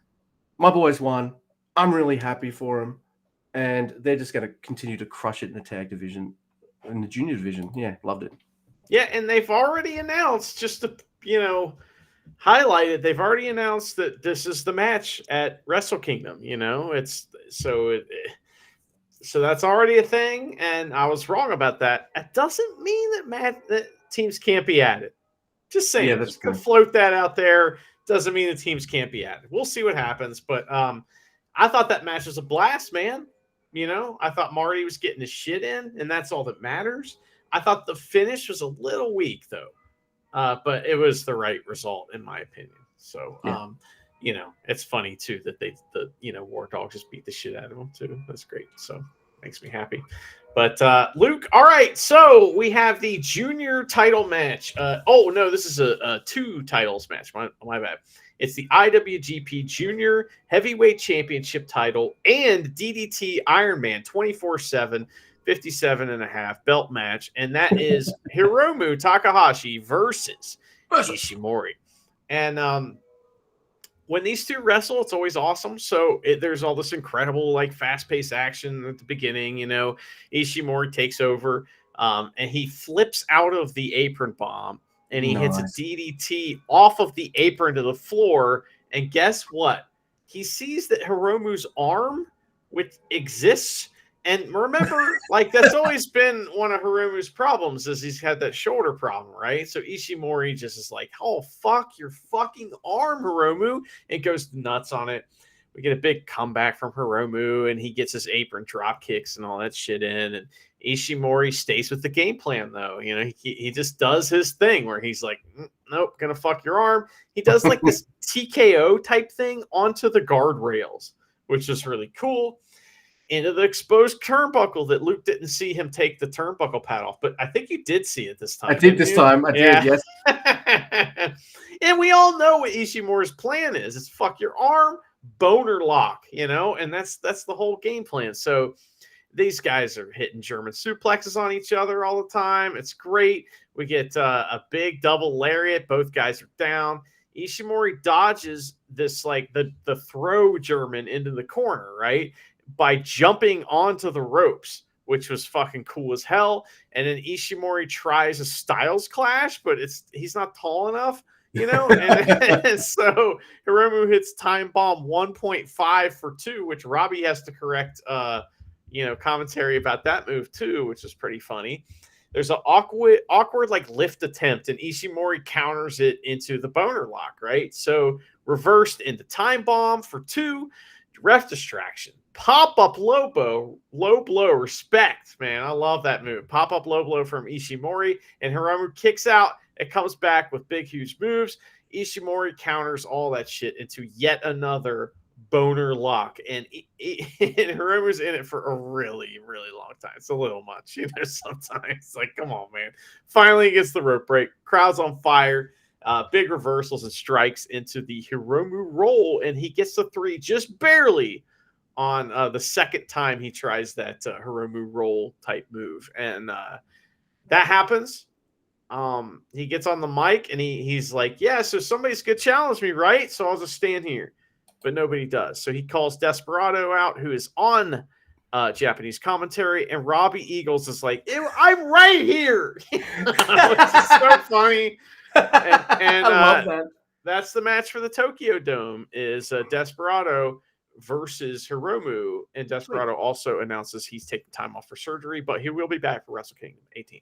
My boys won. I'm really happy for them. And they're just going to continue to crush it in the tag division, in the junior division. Yeah, loved it. Yeah, and they've already announced just to, highlighted, they've already announced that this is the match at Wrestle Kingdom. So that's already a thing, and I was wrong about that. It doesn't mean that teams can't be added. Just Yeah, saying, that's just to true. float that out there. Doesn't mean the teams can't be added. We'll see what happens, but I thought that match was a blast, man. I thought Marty was getting his shit in, and that's all that matters. I thought the finish was a little weak, though, but it was the right result in my opinion. So, Yeah. it's funny too that War Dog just beat the shit out of him too. That's great. So makes me happy. But Luke, all right. So we have the junior title match. Oh no, this is a two titles match. My bad. It's the IWGP Junior Heavyweight Championship title and DDT Iron Man 24/7 57.5 belt match, and that is Hiromu Takahashi versus Ishimori. And when these two wrestle, it's always awesome. So there's all this incredible, like, fast-paced action at the beginning. Ishimori takes over, and he flips out of the apron bomb, and he hits a DDT off of the apron to the floor. And guess what? He sees that Hiromu's arm, which exists. And remember, like, that's always been one of Hiromu's problems, is he's had that shoulder problem, right? So Ishimori just is like, oh, fuck your fucking arm, Hiromu, and goes nuts on it. We get a big comeback from Hiromu, and he gets his apron drop kicks and all that shit in. And Ishimori stays with the game plan, though. He just does his thing where he's like, nope, gonna fuck your arm. He does like this TKO type thing onto the guardrails, which is really cool. Into the exposed turnbuckle that Luke didn't see him take the turnbuckle pad off, but I think you did see it this time. I did this time. I did, yes. And we all know what Ishimori's plan is. It's fuck your arm, boner lock, and that's the whole game plan. So these guys are hitting German suplexes on each other all the time. It's great. We get a big double lariat. Both guys are down. Ishimori dodges this, like, the throw German into the corner, right? By jumping onto the ropes, which was fucking cool as hell. And then Ishimori tries a Styles Clash, but he's not tall enough, and so Hiromu hits Time Bomb 1.5 for 2, which Robbie has to correct commentary about that move too, which is pretty funny. There's an awkward like lift attempt, and Ishimori counters it into the boner lock, right? So reversed into Time Bomb for 2, ref distraction. Pop-up low blow, respect, man. I love that move. Pop-up low blow from Ishimori, and Hiromu kicks out. It comes back with big, huge moves. Ishimori counters all that shit into yet another boner lock. And Hiromu's in it for a really, really long time. It's a little much, sometimes. Like, come on, man. Finally he gets the rope break. Crowd's on fire. Big reversals and strikes into the Hiromu roll, and he gets the 3 just barely on the second time he tries that Hiromu roll type move. And that happens. He gets on the mic, and he's like, yeah, so somebody's going to challenge me, right? So I'll just stand here. But nobody does. So he calls Desperado out, who is on Japanese commentary, and Robbie Eagles is like, I'm right here. Which is so funny. And I love that. That's the match for the Tokyo Dome, is Desperado versus Hiromu. And Desperado also announces he's taking time off for surgery, but he will be back for Wrestle Kingdom 18.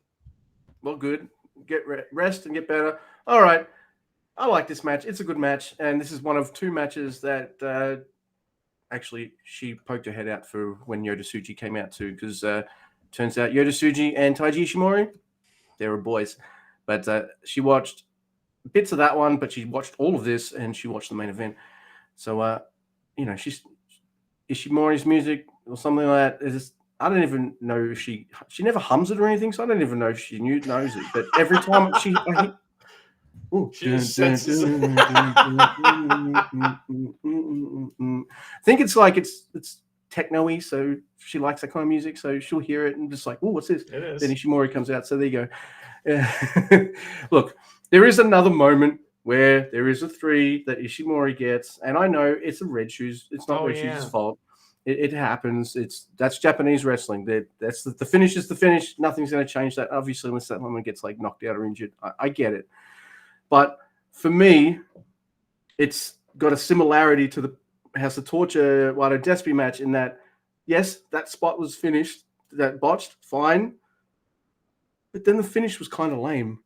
Well, good. Get rest and get better. All right. I like this match. It's a good match, and this is one of 2 matches that actually she poked her head out for when Yota Tsuji came out too, because turns out Yota Tsuji and Taiji Ishimori, they were boys. But she watched bits of that one, but she watched all of this, and she watched the main event. So, she's Ishimori's music or something like that. I don't even know if she never hums it or anything, so I don't even know if she knows it. But every time I think it's like it's techno-y, so she likes that kind of music, so she'll hear it and just like, oh, what's this? It is. Then Ishimori comes out, so there you go. Look, there is another moment where there is a 3 that Ishimori gets, and I know it's a Red Shoes. It's not Red Shoes' fault. It happens. That's Japanese wrestling. That's the finish is the finish. Nothing's going to change that, obviously, unless that woman gets like knocked out or injured. I get it. But for me, it's got a similarity to the House of Torture Wado Despy match in that, yes, that spot was finished, that botched, fine. But then the finish was kind of lame.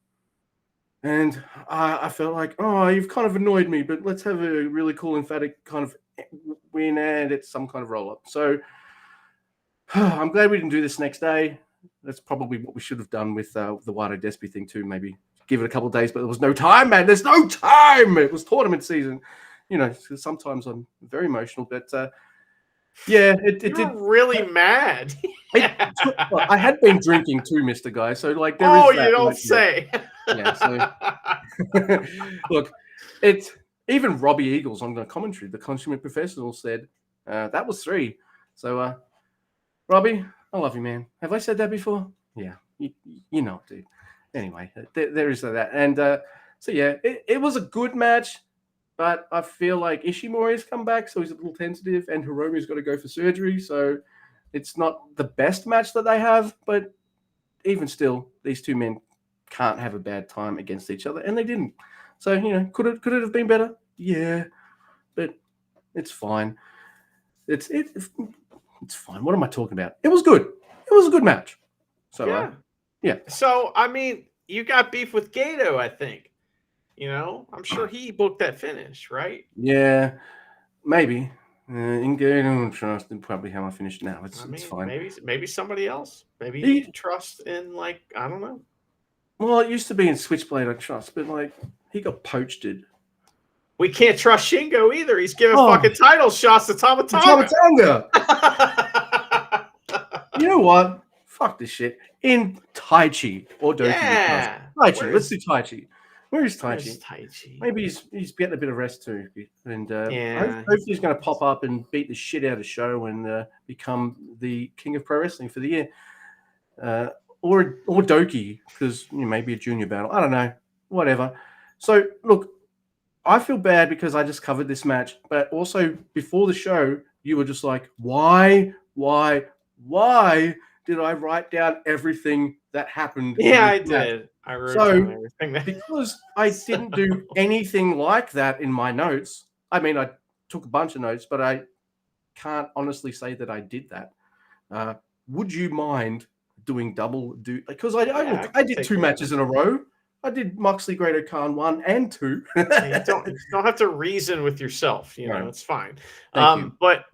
And I felt like, oh, you've kind of annoyed me, but let's have a really cool, emphatic kind of win, and it's some kind of roll-up. So I'm glad we didn't do this next day. That's probably what we should have done with the Wado Despy thing too, maybe. Give it a couple of days, but there was no time, man. There's no time. It was tournament season. You know, sometimes I'm very emotional, but yeah, it did. Really mad. I had been drinking too, Mr. Guy. So like, there is that. You don't say. Yeah. So look, it's even Robbie Eagles on the commentary. The consummate professional said that was 3. So Robbie, I love you, man. Have I said that before? Yeah, you know, dude. Anyway, there is that, and so yeah, it was a good match. But I feel like Ishimori's come back, so he's a little tentative, and Hiromu's got to go for surgery, so it's not the best match that they have. But even still, these two men can't have a bad time against each other, and they didn't. So, you know, could it have been better? Yeah, but it's fine. It's fine. What am I talking about? It was good. It was a good match. So yeah. So I mean, you got beef with Gato, I think. You know, I'm sure he booked that finish, right? Yeah, maybe. In Gato trust and probably how I finished now. It's fine. Maybe somebody else. Maybe you trust in, like, I don't know. Well, it used to be in Switchblade I trust, but like he got poached. We can't trust Shingo either. He's giving fucking title shots to Tama Tonga. You know what? Fuck this shit. In Taichi or Doki. Yeah. Taichi. Let's do Taichi. Where is Taichi? Where's Taichi? Maybe he's getting a bit of rest too, and hopefully he's going to pop up and beat the shit out of Show and become the king of pro wrestling for the year, or Doki, because maybe a junior battle. I don't know, whatever. So look, I feel bad because I just covered this match, but also before the show, you were just like, why did I write down everything that happened? Yeah, I did. I wrote down everything. Because I didn't do anything like that in my notes. I mean, I took a bunch of notes, but I can't honestly say that I did that. Would you mind doing double? Because I did 2 matches in a row. I did Moxley Great Khan 1 and 2. You don't have to reason with yourself. You know, it's fine. But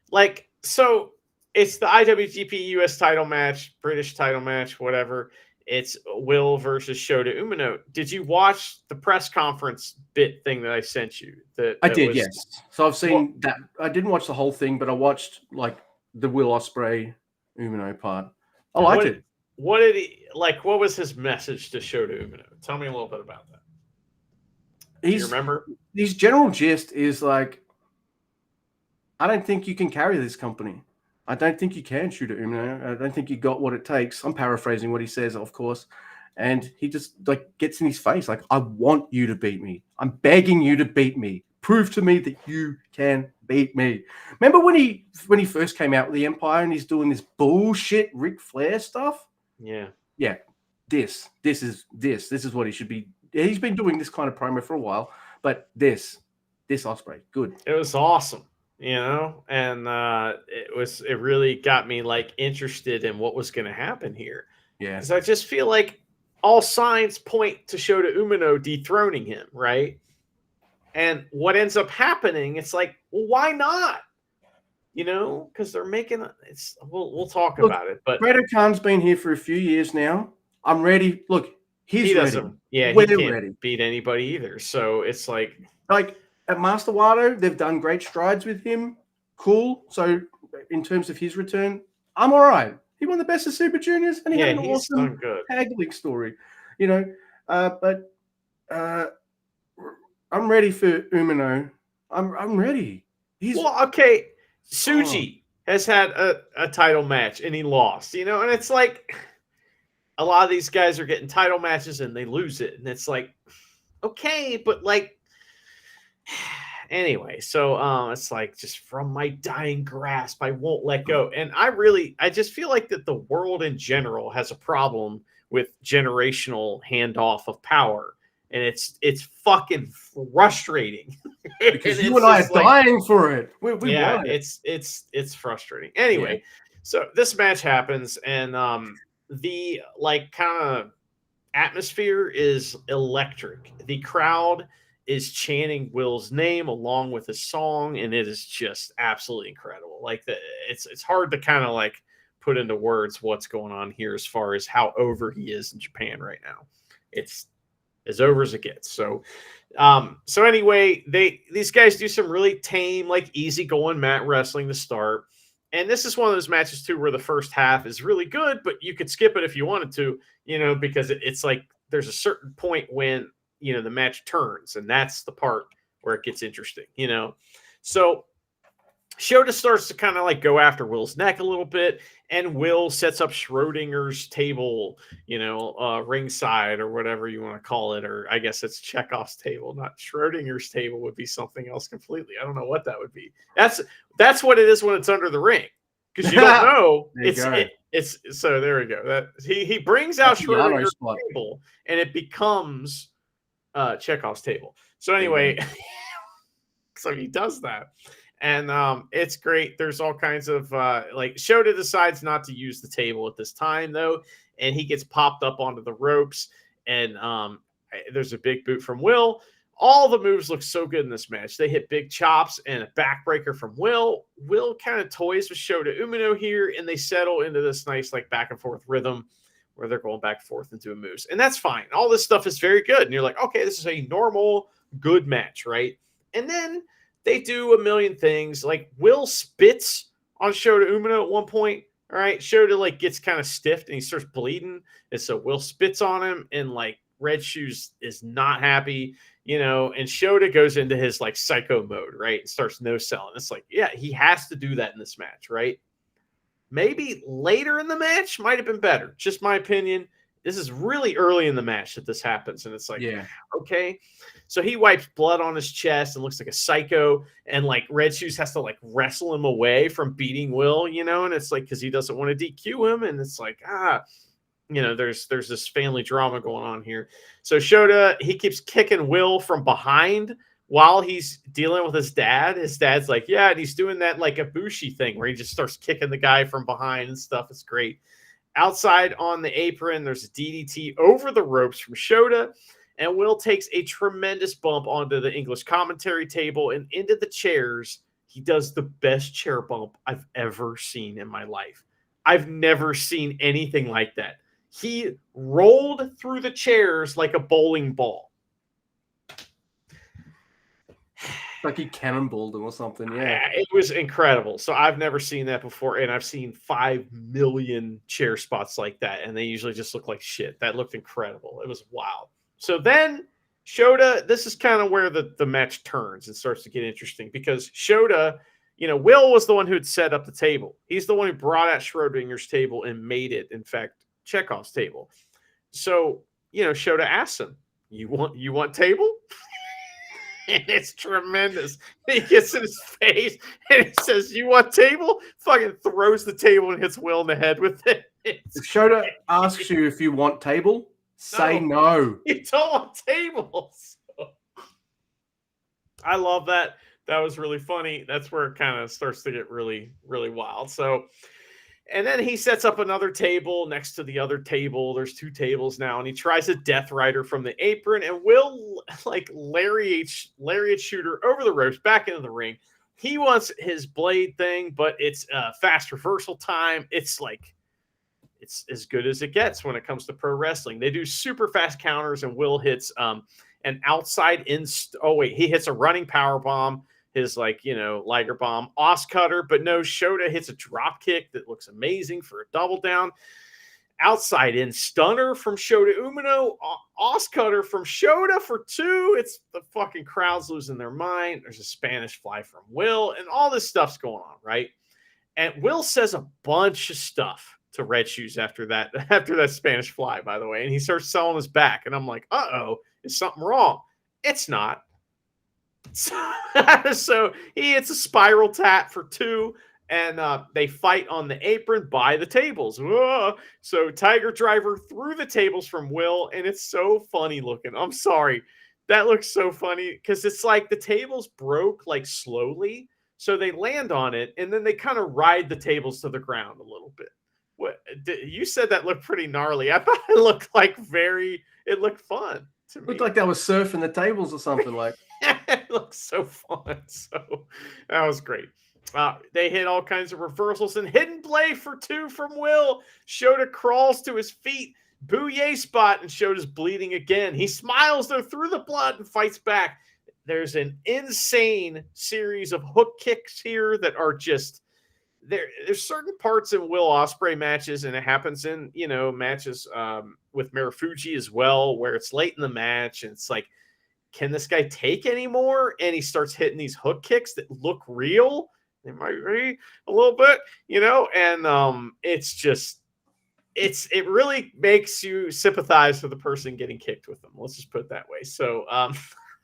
like, so it's the IWGP US title match, British title match, whatever. It's Will versus Shota Umino. Did you watch the press conference bit thing that I sent you? I did, yes. So I've seen that. I didn't watch the whole thing, but I watched like the Will Ospreay Umino part. I liked it. What did he like? What was his message to Shota Umino? Tell me a little bit about that. Do you remember? His general gist is like, I don't think you can carry this company. I don't think you can shoot at Umino. I don't think you got what it takes. I'm paraphrasing what he says, of course. And he just like gets in his face. Like, I want you to beat me. I'm begging you to beat me. Prove to me that you can beat me. Remember when he first came out with the Empire and he's doing this bullshit Ric Flair stuff? Yeah. Yeah. This is what he should be. He's been doing this kind of promo for a while, but this Ospreay, good. It was awesome. You know, and it really got me like interested in what was going to happen here. Yeah, because I just feel like all signs point to Shota Umino dethroning him, right? And what ends up happening, it's like, well, why not? You know, because they're making it's. We'll talk about it. But Great Khan's been here for a few years now. I'm ready. Look, he doesn't. Yeah, he can't beat anybody either. So it's like. At Master Wado, they've done great strides with him. Cool. So in terms of his return, I'm all right. He won the Best of Super Juniors, and he had an awesome tag league story. You know, but I'm ready for Umino. I'm ready. Okay. Tsuji has had a title match, and he lost. You know, and it's like a lot of these guys are getting title matches, and they lose it, and it's like, okay, but like. Anyway, so it's like, just from my dying grasp, I won't let go. And I just feel like that the world in general has a problem with generational handoff of power. and it's fucking frustrating. Because you and I are dying for it. We want it. It's frustrating. Anyway, so this match happens, and the like kind of atmosphere is electric. The crowd is chanting Will's name along with his song, and it is just absolutely incredible. Like it's hard to kind of like put into words what's going on here as far as how over he is in Japan right now. It's as over as it gets. So anyway, these guys do some really tame, like easygoing mat wrestling to start. And this is one of those matches too where the first half is really good, but you could skip it if you wanted to, because it's like there's a certain point when the match turns, and that's the part where it gets interesting. So Shota starts to kind of like go after Will's neck a little bit, and Will sets up Schrodinger's table, ringside or whatever you want to call it, or I guess it's Chekhov's table, not Schrodinger's table would be something else completely. I don't know what that would be. That's what it is when it's under the ring, because you don't know. It's so there we go. That he brings out Schrodinger's table, and it becomes Chekhov's table. So anyway, so he does that. And it's great. There's all kinds of like Shota decides not to use the table at this time though, and he gets popped up onto the ropes, and there's a big boot from Will. All the moves look so good in this match. They hit big chops and a backbreaker from Will. Will kind of toys with Shota Umino here, and they settle into this nice like back and forth rhythm where they're going back and forth and doing moves, and that's fine. All this stuff is very good, and you're like, okay, this is a normal good match, right? And then they do a million things. Like Will spits on Shota Umino at one point. All right. Shota like gets kind of stiffed and he starts bleeding. And so Will spits on him, and like Red Shoes is not happy, and Shota goes into his like psycho mode, right? And starts no selling. It's like, yeah, he has to do that in this match, right? Maybe later in the match might have been better. Just my opinion. This is really early in the match that this happens. And it's like, okay. So he wipes blood on his chest and looks like a psycho. And like Red Shoes has to like wrestle him away from beating Will, and it's like, because he doesn't want to DQ him. And it's like, there's this family drama going on here. So Shota, he keeps kicking Will from behind while he's dealing with his dad. His dad's like, yeah, and he's doing that like Ibushi thing where he just starts kicking the guy from behind and stuff. It's great. Outside on the apron, there's a DDT over the ropes from Shota, and Will takes a tremendous bump onto the English commentary table and into the chairs. He does the best chair bump I've ever seen in my life. I've never seen anything like that. He rolled through the chairs like a bowling ball. Like he cannonballed them or something. Yeah, it was incredible. So I've never seen that before, and I've seen 5 million chair spots like that, and they usually just look like shit. That looked incredible. It was wild. So then Shota, this is kind of where the match turns and starts to get interesting, because Shota, Will was the one who had set up the table. He's the one who brought out Schrodinger's table and made it, in fact, Chekhov's table. So, Shota asks him, you want table? And it's tremendous. He gets in his face and he says, you want table? Fucking throws the table and hits Will in the head with it. If Shota asks you if you want table, say no. You don't want tables. I love that. That was really funny. That's where it kind of starts to get really, really wild. So, and then he sets up another table next to the other table. There's 2 tables now, and he tries a Death Rider from the apron, and Will like lariat shooter over the ropes back into the ring. He wants his blade thing, but it's fast reversal time. It's like, it's as good as it gets when it comes to pro wrestling. They do super fast counters, and Will hits an outside in. He hits a running power bomb. His Liger bomb, Os cutter, but no, Shota hits a drop kick that looks amazing for a double down. Outside in stunner from Shota Umino, Os cutter from Shota for 2. It's the fucking crowd's losing their mind. There's a Spanish fly from Will, and all this stuff's going on, right? And Will says a bunch of stuff to Red Shoes after that Spanish fly, by the way, and he starts selling his back, and I'm like, uh-oh, is something wrong? It's not. So he hits a spiral tap for 2, And they fight on the apron by the tables. Whoa. So Tiger Driver threw the tables from Will, and it's so funny looking. I'm sorry. That looks so funny because it's like the tables broke like slowly. So they land on it, and then they kind of ride the tables to the ground a little bit. What you said that looked pretty gnarly. I thought it looked like it looked fun to me. Looked like they were surfing the tables or something like. It looks so fun. So that was great. They hit all kinds of reversals and hidden blade for 2 from Will. Shota crawls to his feet. Booyah spot, and Shota's bleeding again. He smiles though through the blood and fights back. There's an insane series of hook kicks here that are just there's certain parts in Will Ospreay matches, and it happens in matches with Marufuji as well, where it's late in the match and it's like, can this guy take anymore? And he starts hitting these hook kicks that look real. They might be a little bit, and it really makes you sympathize for the person getting kicked with them. Let's just put it that way. So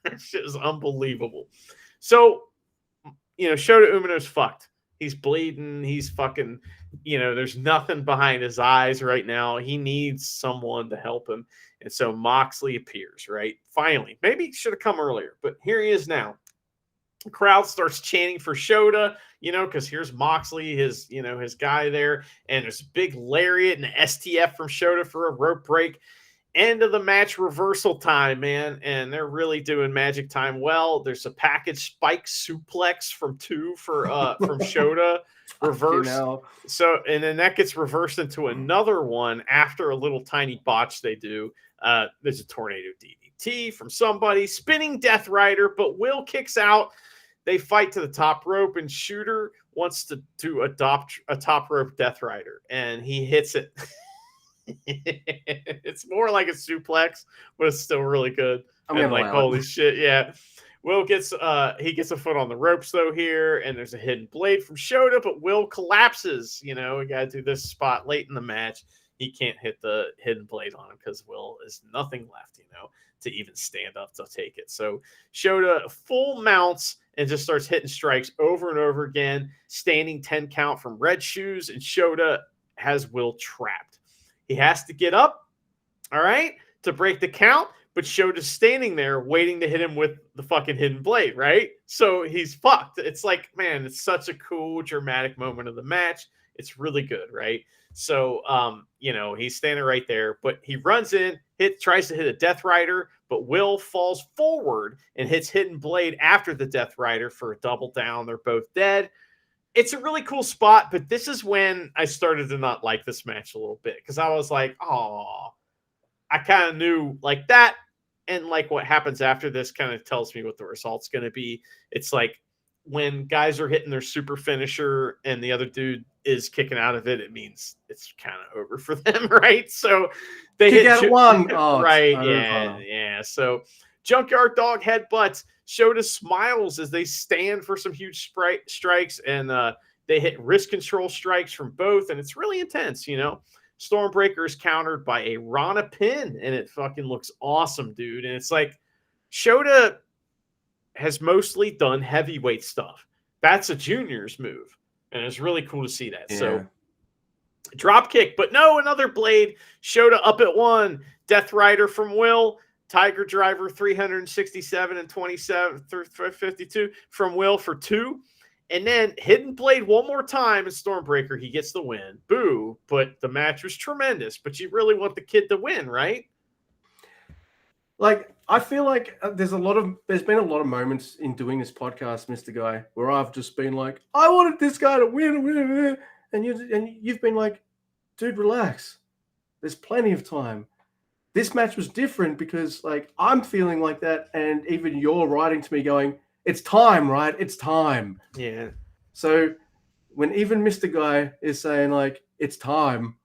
that shit is unbelievable. So, Shota Umino's fucked. He's bleeding. He's fucking, there's nothing behind his eyes right now. He needs someone to help him. And so Moxley appears, right? Finally. Maybe he should have come earlier, but here he is now. The crowd starts chanting for Shota, because here's Moxley, his guy there. And there's a big lariat and STF from Shota for a rope break. End of the match, reversal time, man. And they're really doing magic time well. There's a package spike suplex from 2 from Shota. Reverse. So, and then that gets reversed into another one after a little tiny botch they do. There's a tornado DDT from somebody. Spinning Death Rider, but Will kicks out. They fight to the top rope, and Shooter wants to adopt a top rope Death Rider, and he hits it. It's more like a suplex, but it's still really good. And like, holy shit, yeah. Will gets he gets a foot on the ropes though here, and there's a hidden blade from Shota, but Will collapses. We got to do this spot late in the match. He can't hit the hidden blade on him because Will is nothing left, to even stand up to take it. So Shota full mounts and just starts hitting strikes over and over again, standing 10 count from Red Shoes, and Shota has Will trapped. He has to get up, all right, to break the count, but Shota's standing there waiting to hit him with the fucking hidden blade, right? So he's fucked. It's like, man, it's such a cool, dramatic moment of the match. It's really good, right? So, he's standing right there, but he runs in, tries to hit a Death Rider, but Will falls forward and hits hidden blade after the Death Rider for a double down. They're both dead. It's a really cool spot, but this is when I started to not like this match a little bit, because I was like, oh, I kind of knew like that. And like what happens after this kind of tells me what the result's going to be. It's like when guys are hitting their super finisher and the other dude is kicking out of it, it means it's kind of over for them, right? So they hit one. Oh, right. Yeah. So Junkyard Dog headbutts. Shota smiles as they stand for some huge strikes, and they hit wrist control strikes from both, and it's really intense, Stormbreaker is countered by a Rana pin, and it fucking looks awesome, dude. And it's like Shota has mostly done heavyweight stuff. That's a junior's move, and it's really cool to see that. Yeah. So drop kick, but no, another blade. Shota up at 1. Death Rider from Will. Tiger Driver 367 and 27 52 from Will for 2. And then hidden blade one more time, and Stormbreaker, he gets the win. Boo, but the match was tremendous. But you really want the kid to win, right? Like, I feel like there's been a lot of moments in doing this podcast, Mr. Guy, where I've just been like, I wanted this guy to win. And you've been like, dude, relax. There's plenty of time. This match was different because, like, I'm feeling like that, and even you're writing to me going, it's time, right? It's time. Yeah. So when even Mr. Guy is saying, like, it's time,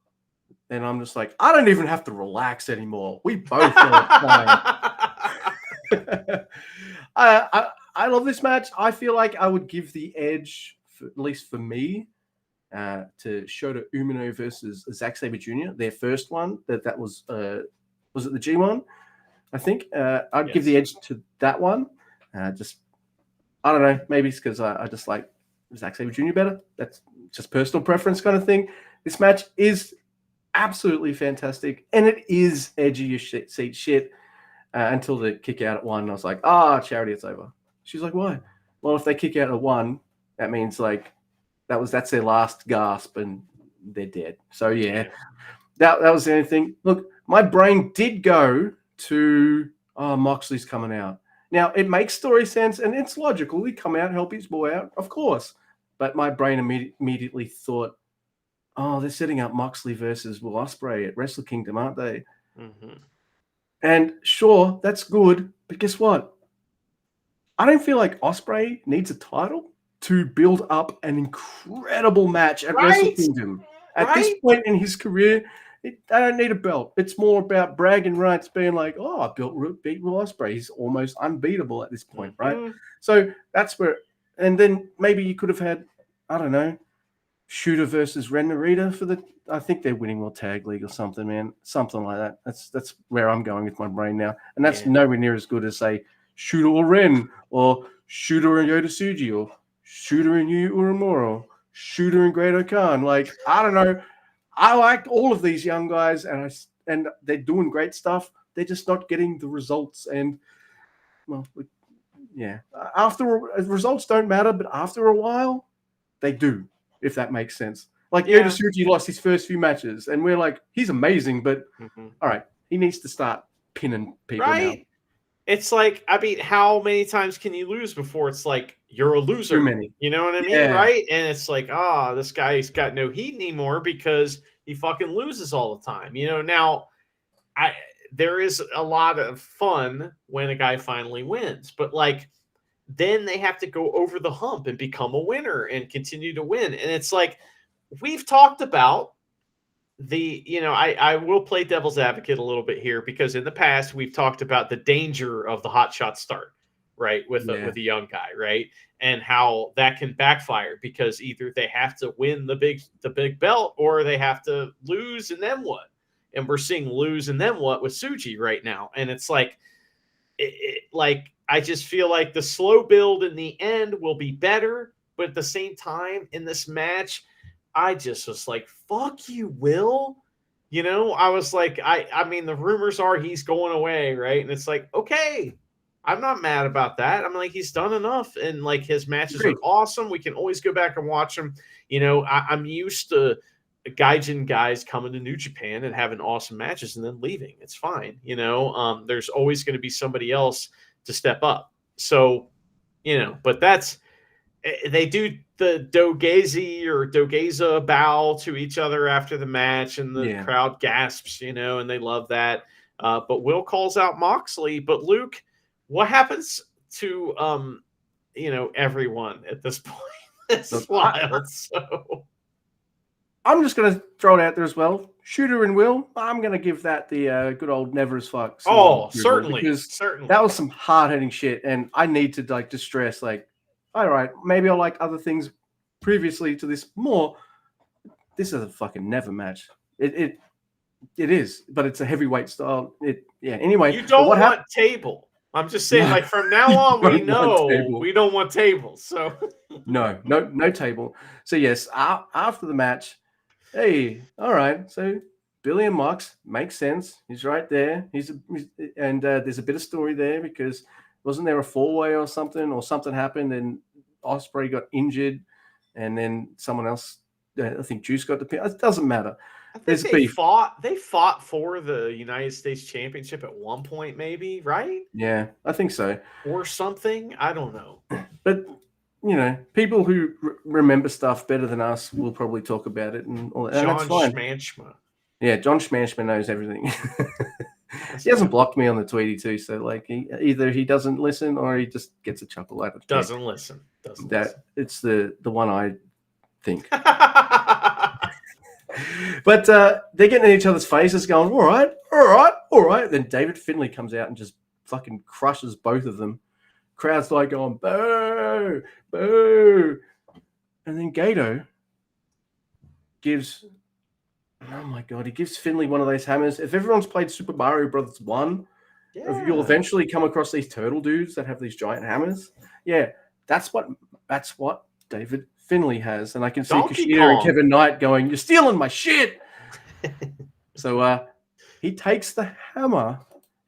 then I'm just like, I don't even have to relax anymore. We both know it's time. I love this match. I feel like I would give the edge, at least for me, to Shota Umino versus Zack Sabre Jr., their first one. That was it the G1? I think. I'd give the edge to that one. I don't know. Maybe it's because I just like Zack Sabre Jr. better. That's just personal preference kind of thing. This match is absolutely fantastic, and it is edgy as seat shit until the kick out at 1. I was like, Charity, it's over. She's like, why? Well, if they kick out at 1, that means like that's their last gasp and they're dead. So yeah. That was the only thing. Look, my brain did go to Moxley's coming out. Now it makes story sense and it's logical. He come out, help his boy out, of course. But my brain immediately thought, they're setting up Moxley versus Will Ospreay at Wrestle Kingdom, aren't they? Mm-hmm. And sure, that's good. But guess what? I don't feel like Ospreay needs a title to build up an incredible match at Wrestle Kingdom. At this point in his career, I don't need a belt. It's more about bragging rights, being like, I beat Will Ospreay. He's almost unbeatable at this point, right? So that's where, and then maybe you could have had, I don't know, Shooter versus Ren Narita for the, I think they're winning World Tag League or something, man. Something like that. That's where I'm going with my brain now. And that's nowhere near as good as, say, Shooter or Ren, or Shooter and Yota Tsuji, or Shooter and Yu Uemura, Shooter and Great Khan. Like, I don't know. I like all of these young guys, and they're doing great stuff. They're just not getting the results. And, well, yeah. Results don't matter, but after a while, they do, if that makes sense. Like, Yota Tsuji lost his first few matches, and we're like, he's amazing, but all right, he needs to start pinning people now. It's like, I mean, how many times can you lose before it's like, you're a loser? Too many. You know what I mean? Right? And it's like, this guy's got no heat anymore because he fucking loses all the time. You know, now there is a lot of fun when a guy finally wins, but like, then they have to go over the hump and become a winner and continue to win. And it's like, we've talked about I will play devil's advocate a little bit here, because in the past we've talked about the danger of the hot shot start, right? With a young guy, right? And how that can backfire, because either they have to win the big belt, or they have to lose, and then what? And we're seeing lose and then what with Tsuji right now. And it's like, I just feel like the slow build in the end will be better, but at the same time in this match, I just was like, fuck you, Will. You know, I was like, I mean, the rumors are he's going away, right? And it's like, okay, I'm not mad about that. I'm like, he's done enough, and like, his matches are awesome. We can always go back and watch them. You know, I'm used to Gaijin guys coming to New Japan and having awesome matches and then leaving. It's fine. You know, there's always going to be somebody else to step up. So, you know, but they do the Dogeza bow to each other after the match, and the crowd gasps, you know, and they love that. But Will calls out Moxley. But Luke, what happens to everyone at this point? It's wild. So I'm just going to throw it out there as well. Shooter and Will, I'm going to give that the good old never as fuck. Certainly. Because that was some hard-hitting shit, and I need to like distress, like, all right, maybe I like other things previously to this more. This is a fucking never match. It is, but it's a heavyweight style. Anyway. You don't want table. I'm just saying, like, from now on, we know we don't want tables. So no table. So yes, after the match, hey, all right. So Billy and Mox makes sense. He's right there. There's a bit of story there, because wasn't there a four-way or something happened, and Ospreay got injured, and then someone else, I think Juice got the pin. It doesn't matter. There's beef. They fought for the United States Championship at one point, maybe, right? Yeah, I think so. Or something. I don't know. But, you know, people who remember stuff better than us will probably talk about it, and all that. John Schmanschma. Yeah, John Schmanschma knows everything. He hasn't blocked me on the Tweety too, so like either he doesn't listen or he just gets a chuckle out of it. Doesn't listen. It's the one I think. But they're getting in each other's faces, going, all right. Then David Finlay comes out and just fucking crushes both of them. Crowd's like going, boo, boo. And then Gato gives... Oh my God, he gives Finlay one of those hammers. If everyone's played Super Mario Brothers 1, you'll eventually come across these turtle dudes that have these giant hammers. Yeah, that's what David Finley has, and I can see Donkey Kushida and Kong. Kevin Knight going, "You're stealing my shit." So he takes the hammer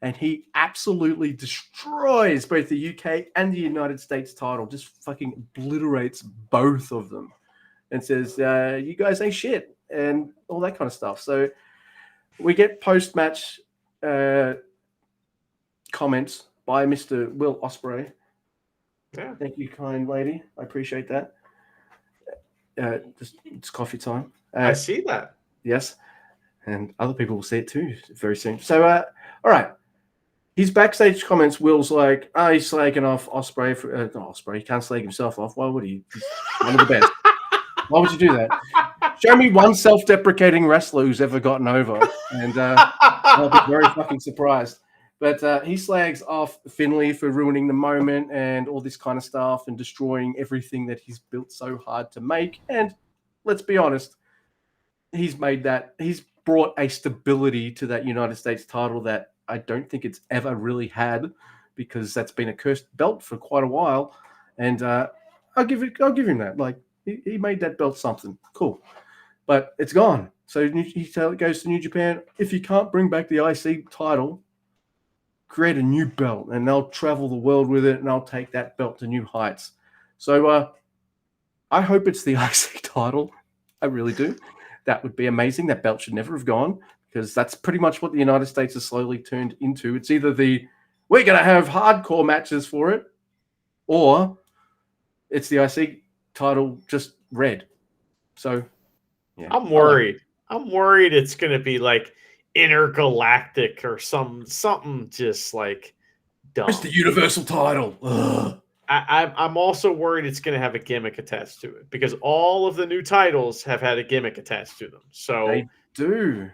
and he absolutely destroys both the UK and the United States title, just fucking obliterates both of them and says, you guys ain't shit and all that kind of stuff. So we get post-match comments by Mr. Will Ospreay. Yeah. Thank you, kind lady. I appreciate that. It's coffee time. I see that. Yes. And other people will see it too very soon. So, all right. His backstage comments, Will's like, he's slagging off Ospreay. Not Ospreay. He can't slag himself off. Why would he? He's one of the best. Why would you do that? Show me one self-deprecating wrestler who's ever gotten over, and I'll be very fucking surprised. But he slags off Finley for ruining the moment and all this kind of stuff and destroying everything that he's built so hard to make. And let's be honest, he's brought a stability to that United States title that I don't think it's ever really had, because that's been a cursed belt for quite a while. And I'll give him that. Like, he made that belt something cool, but it's gone. So he goes to New Japan. If you can't bring back the IC title, create a new belt, and they'll travel the world with it, and I'll take that belt to new heights. So I hope it's the IC title. I really do. That would be amazing. That belt should never have gone, because that's pretty much what the United States has slowly turned into. It's either we're going to have hardcore matches for it, or it's the IC title just red. So, yeah. I'm worried. I'm worried it's going to be like intergalactic or something just like dumb. It's the Universal title. Ugh. I'm also worried it's going to have a gimmick attached to it, because all of the new titles have had a gimmick attached to them. So they do.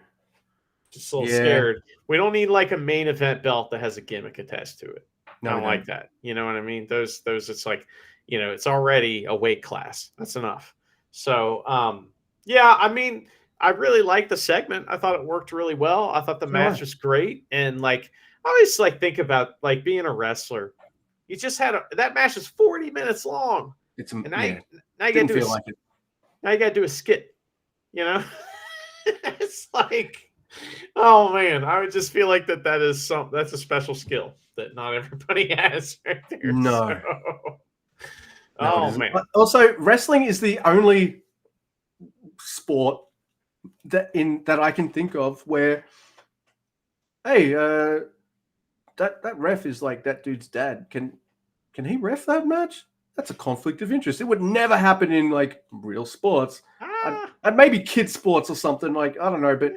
Just a little scared. We don't need like a main event belt that has a gimmick attached to it. No, I don't like that. You know what I mean? Those it's like, it's already a weight class. That's enough. So, yeah, I mean, I really liked the segment. I thought it worked really well. I thought the match was great. And like, I always like think about like being a wrestler. You just had that match was 40 minutes long. Now you gotta do now you gotta do a skit. It's like, oh man, I would just feel like that's a special skill that not everybody has right there. No. So. Oh man. Also, wrestling is the only sport that I can think of where, hey, that ref is like that dude's dad. Can he ref that match? That's a conflict of interest. It would never happen in like real sports. And maybe kids sports or something, like, I don't know, but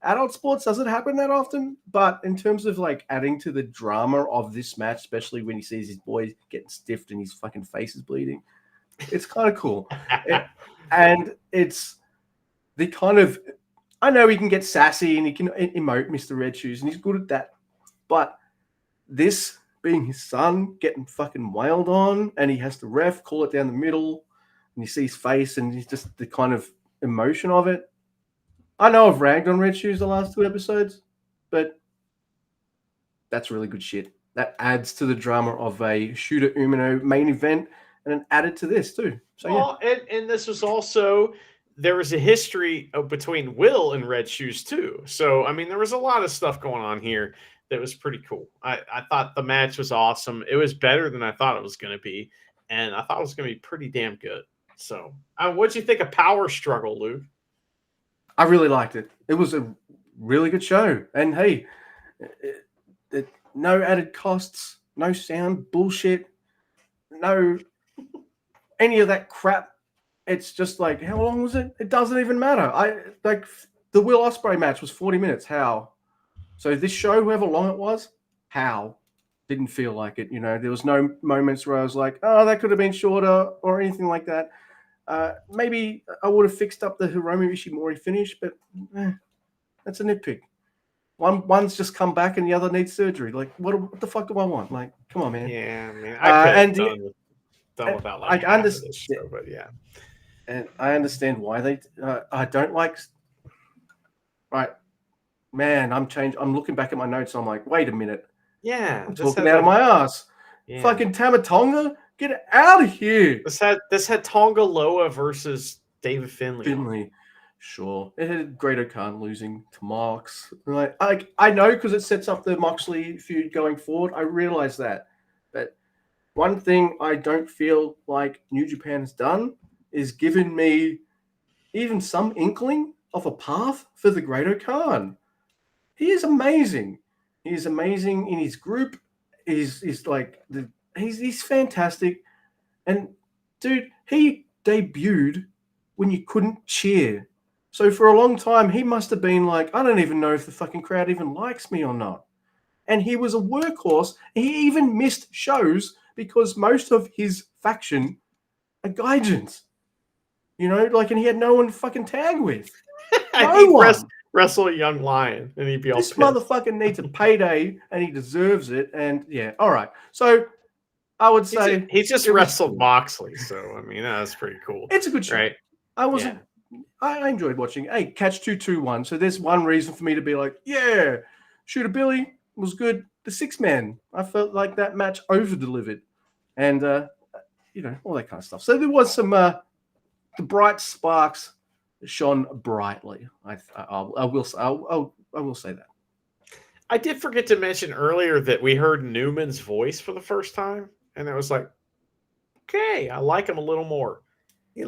adult sports doesn't happen that often. But in terms of like adding to the drama of this match, especially when he sees his boy getting stiffed and his fucking face is bleeding, it's kind of cool. And it's the kind of, I know he can get sassy and he can emote Mr. Red Shoes, and he's good at that. But this being his son getting fucking wailed on, and he has to ref, call it down the middle, and you see his face and he's just the kind of emotion of it. I know I've ragged on Red Shoes the last 2 episodes, but that's really good shit. That adds to the drama of a Shooter Umino main event, and then added to this too. So and this was also, there was a history between Will and Red Shoes too. So I mean, there was a lot of stuff going on here that was pretty cool. I thought the match was awesome. It was better than I thought it was going to be, and I thought it was going to be pretty damn good. So, what'd you think of Power Struggle, Luke? I really liked it. It was a really good show. And hey, no added costs, no sound bullshit, no any of that crap. It's just like, how long was it? It doesn't even matter. Like the Will Ospreay match was 40 minutes. How? So this show, however long it was, how? Didn't feel like it. There was no moments where I was like, oh, that could have been shorter or anything like that. Maybe I would have fixed up the Hiromu Ishimori finish, but that's a nitpick. One's just come back and the other needs surgery. Like, what the fuck do I want? Like, come on, man. Yeah, man. I could have done without like I understand, show, but yeah. And I understand why they. I don't like. Right, man. I'm looking back at my notes. And I'm like, wait a minute. Yeah, I'm talking out of my ass. Yeah. Fucking Tama Tonga Get out of here. This had Tonga Loa versus David Finlay. Finlay. Sure. It had Great Khan losing to Mox. I know because it sets up the Moxley feud going forward. I realize that. But one thing I don't feel like New Japan has done is given me even some inkling of a path for the Great Khan. He is amazing. He is amazing in his group. He's fantastic. And dude, he debuted when you couldn't cheer. So for a long time, he must have been like, I don't even know if the fucking crowd even likes me or not. And he was a workhorse. He even missed shows because most of his faction are gaijins. You know, and he had no one to fucking tag with. No one. Wrestle a young lion and he'd be all this pissed. Motherfucker needs a payday and he deserves it. And yeah, all right. So I would say he just wrestled Moxley. So, I mean, that's pretty cool. It's a good show. Right? I enjoyed watching. Hey, Catch 221. So there's one reason for me to be like, yeah, Shooter Billy was good. The 6-man, I felt like that match over-delivered. And, all that kind of stuff. So there was some, the bright sparks shone brightly. I will say that. I did forget to mention earlier that we heard Newman's voice for the first time. And it was like, okay, I like him a little more. He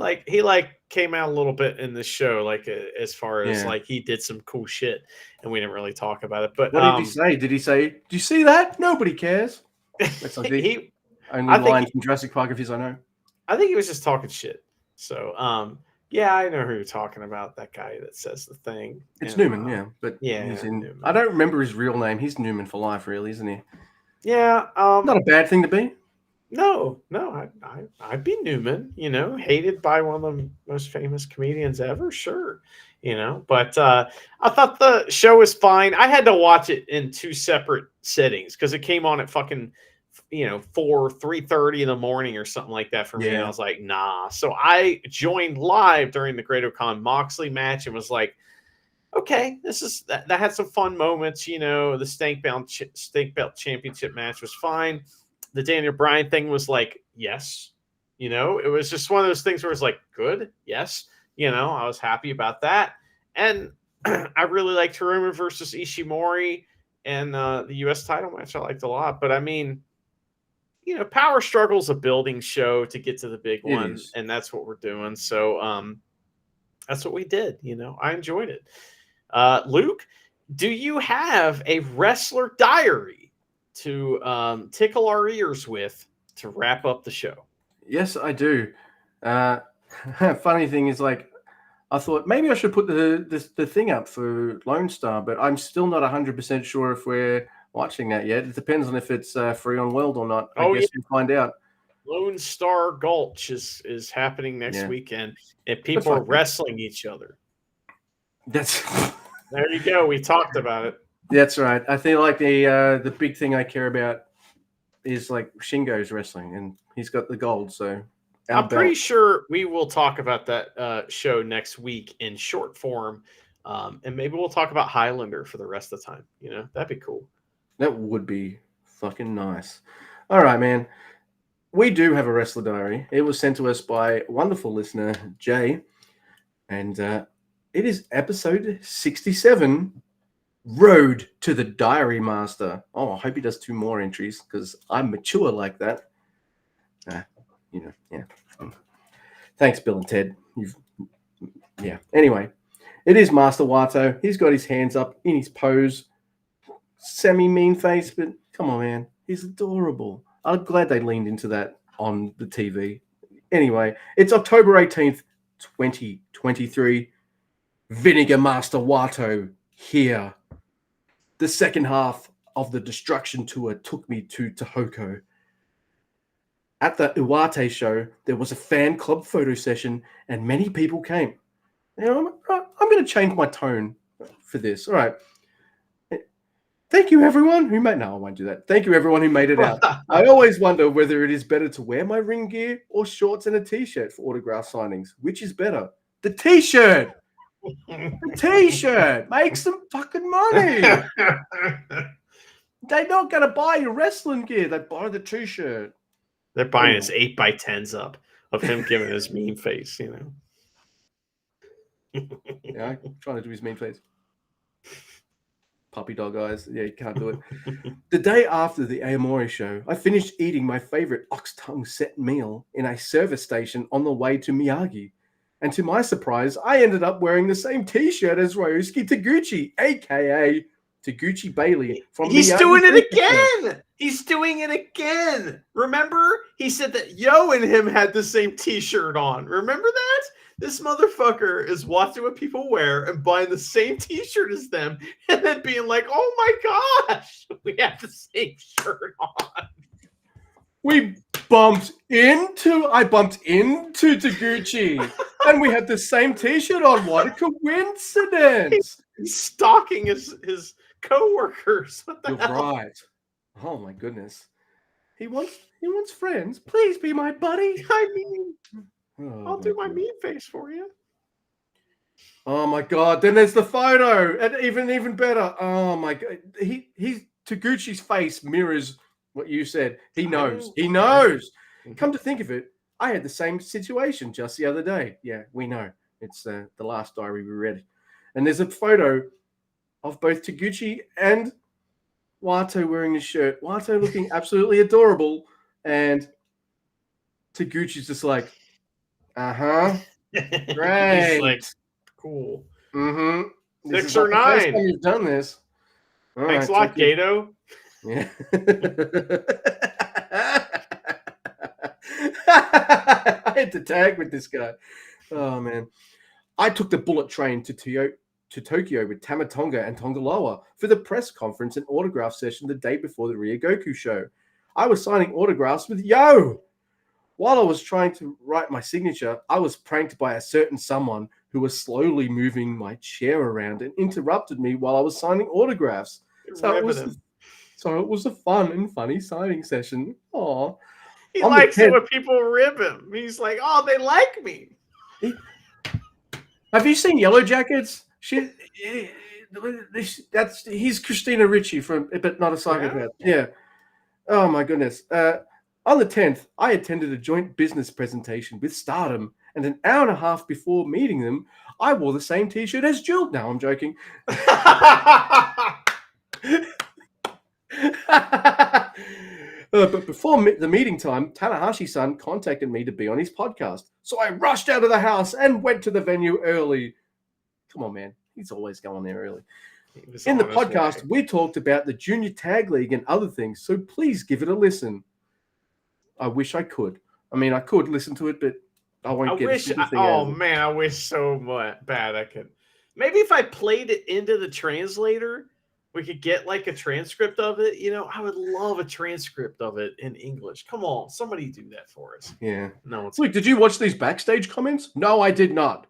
came out a little bit in the show, as far as he did some cool shit, and we didn't really talk about it. But what did he say? Did he say, "Do you see that? Nobody cares"? That's like the only line from Jurassic Park of his I know. I think he was just talking shit. So, I know who you're talking about. That guy that says the thing. It's Newman, but he's in. Newman. I don't remember his real name. He's Newman for life, really, isn't he? Yeah. Not a bad thing to be. No, I'd be Newman, hated by one of the most famous comedians ever, sure, but I thought the show was fine. I had to watch it in two separate settings because it came on at fucking, 3:30 in the morning or something like that for me. And I was like, nah. So I joined live during the Great Khan Moxley match and was like, okay, that had some fun moments. The Stank Belt Championship match was fine. The Daniel Bryan thing was like, yes, it was just one of those things where it's like, good, yes, I was happy about that. And I really liked Hiromu versus Ishimori and the U.S. title match I liked a lot. But I mean, Power Struggle's a building show to get to the big one, and that's what we're doing. So that's what we did. I enjoyed it. Luke, do you have a wrestler diary to tickle our ears with to wrap up the show? Yes, I do. Funny thing is, I thought maybe I should put the thing up for Lone Star, but I'm still not 100% sure if we're watching that yet. It depends on if it's free on World or not. I guess we'll find out. Lone Star Gulch is happening next weekend, and people are wrestling each other. There you go. We talked about it. That's right. I think the big thing I care about is Shingo's wrestling, and he's got the gold. So I'm pretty sure we will talk about that show next week in short form, and maybe we'll talk about Highlander for the rest of the time. That'd be cool. That would be fucking nice. All right, man. We do have a wrestler diary. It was sent to us by a wonderful listener, Jay, and it is episode 67. Road to the Diary Master. Oh, I hope he does 2 more entries because I'm mature like that. Thanks, Bill and Ted. Anyway, it is Master Wato. He's got his hands up in his pose. Semi-mean face, but come on, man. He's adorable. I'm glad they leaned into that on the TV. Anyway, it's October 18th, 2023. Vinegar Master Wato here. The second half of the Destruction Tour took me to Tohoku. At the Iwate show, there was a fan club photo session and many people came. Now, I'm going to change my tone for this. All right. Thank you, everyone who made... No, I won't do that. Thank you, everyone who made it out. I always wonder whether it is better to wear my ring gear or shorts and a T-shirt for autograph signings. Which is better? The T-shirt! The T-shirt! Make some fucking money! They're not going to buy your wrestling gear. They buy the T-shirt. They're buying his 8x10s up of him giving his mean face, you know. Yeah, I'm trying to do his mean face. Puppy dog eyes. Yeah, you can't do it. The day after the Aomori show, I finished eating my favorite ox tongue set meal in a service station on the way to Miyagi. And to my surprise, I ended up wearing the same t-shirt as Ryosuke Taguchi, aka Taguchi Bailey from He's Miyagi doing it Show. again. He's doing it again. Remember? He said that Yo and him had the same t-shirt on. Remember that? This motherfucker is watching what people wear and buying the same t-shirt as them and then being like, oh my gosh, we have the same shirt on. I bumped into Taguchi and we had the same t-shirt on. What a coincidence. He's stalking his co-workers. What the You're hell? right. Oh my goodness. He wants friends. Please be my buddy. I mean, Oh, I'll do my God. mean face for you. Oh my God! Then there's the photo, and even better. Oh my God! He's Taguchi's face mirrors what you said. He knows. He knows. Come to think of it, I had the same situation just the other day. Yeah, we know. It's the last diary we read, and there's a photo of both Taguchi and Wato wearing his shirt. Wato looking absolutely adorable, and Taguchi's just like, Great. He's like, cool. Mm-hmm. 6 or 9. First time you've done this. All Thanks a right, lot, Gato. Yeah. I had to tag with this guy. Oh man. I took the bullet train to Tokyo with Tamatonga and Tongaloa for the press conference and autograph session the day before the Ryogoku show. I was signing autographs with Yo. While I was trying to write my signature, I was pranked by a certain someone who was slowly moving my chair around and interrupted me while I was signing autographs. So it was a fun and funny signing session. Aw. He likes it when people rib him. He's like, oh, they like me. Have you seen Yellow Jackets? He's Christina Ricci but not a psychopath. Yeah. Oh my goodness. On the 10th, I attended a joint business presentation with Stardom, and an hour and a half before meeting them, I wore the same t-shirt as Jill. No, I'm joking. But before the meeting time, Tanahashi-san contacted me to be on his podcast. So I rushed out of the house and went to the venue early. Come on, man. He's always going there early. In the podcast, we talked about the Junior Tag League and other things, so please give it a listen. I wish I could. I mean, I could listen to it, but I won't get it. Oh, man, I wish so bad I could. Maybe if I played it into the translator, we could get like a transcript of it. You know, I would love a transcript of it in English. Come on, somebody do that for us. Yeah. No, Look, did you watch these backstage comments? No, I did not.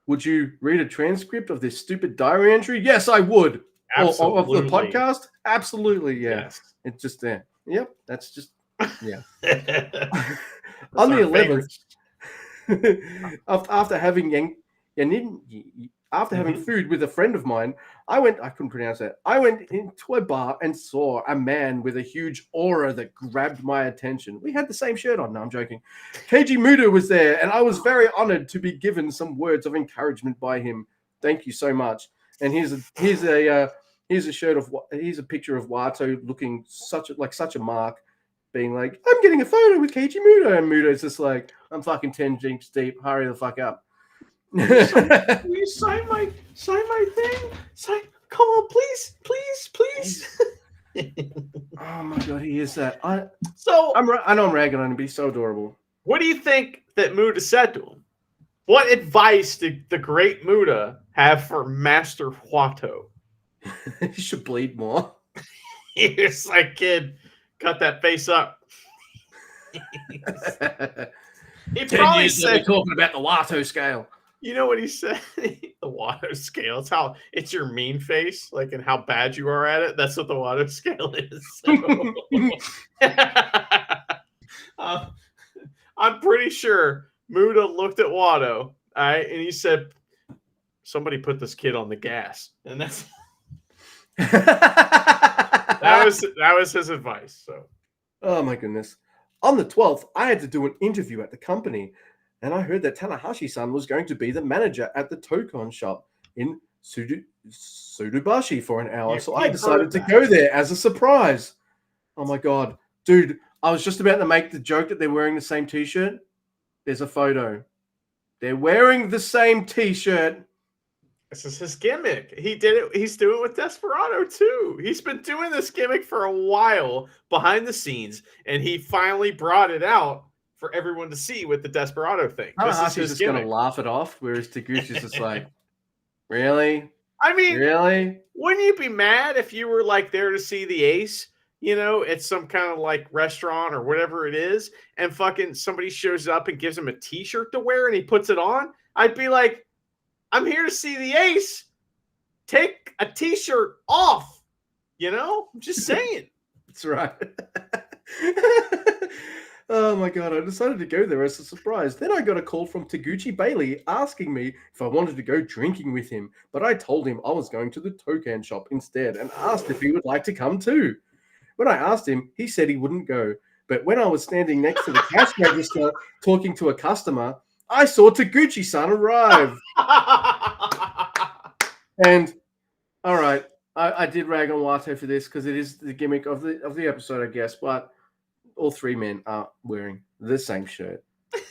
Would you read a transcript of this stupid diary entry? Yes, I would. Absolutely. Of the podcast? Absolutely, yeah. Yes. It's just there. Yep, that's just, yeah. On the 11th, after having food with a friend of mine, I couldn't pronounce that. I went into a bar and saw a man with a huge aura that grabbed my attention. We had the same shirt on. No, I'm joking. Keiji Muto was there, and I was very honored to be given some words of encouragement by him. Thank you so much. And here's a picture of Wato looking such a mark, being like, I'm getting a photo with Keiji Muto, and Muto's just like, I'm fucking 10 drinks deep. Hurry the fuck up. Will you sign my thing? Come on, please. Oh my god, he is that. I know I'm ragging on him, but he's so adorable. What do you think that Muta said to him? What advice did the great Muta have for Master Wato? He should bleed more. He's like, kid, cut that face up. He probably said, talking about the Wato scale. You know what he said? The Wato scale. It's your mean face, like, and how bad you are at it. That's what the Wato scale is. So. I'm pretty sure Muta looked at Wato, all right, and he said, "Somebody put this kid on the gas," and that was his advice. So, oh my goodness. On the 12th, I had to do an interview at the company, and I heard that Tanahashi-san was going to be the manager at the Tokon shop in Sudubashi for an hour. So I decided to go there as a surprise. Oh my God. Dude, I was just about to make the joke that they're wearing the same t-shirt. There's a photo. They're wearing the same t-shirt. This is his gimmick. He did it. He's doing it with Desperado too. He's been doing this gimmick for a while behind the scenes, and he finally brought it out for everyone to see with the Desperado thing. Tanahashi's just going to laugh it off, whereas Taguchi's just like, really? I mean, really? Wouldn't you be mad if you were like there to see the Ace, you know, at some kind of like restaurant or whatever it is, and fucking somebody shows up and gives him a t-shirt to wear and he puts it on? I'd be like, I'm here to see the Ace. Take a t-shirt off. You know? I'm just saying. That's right. Oh my God. I decided to go there as a surprise. Then I got a call from Taguchi Bailey asking me if I wanted to go drinking with him. But I told him I was going to the Tokan shop instead and asked if he would like to come too. When I asked him, he said he wouldn't go. But when I was standing next to the cash register talking to a customer, I saw Taguchi-san arrive. And all right, I did rag on Wato for this because it is the gimmick of the episode, I guess. But all three men are wearing the same shirt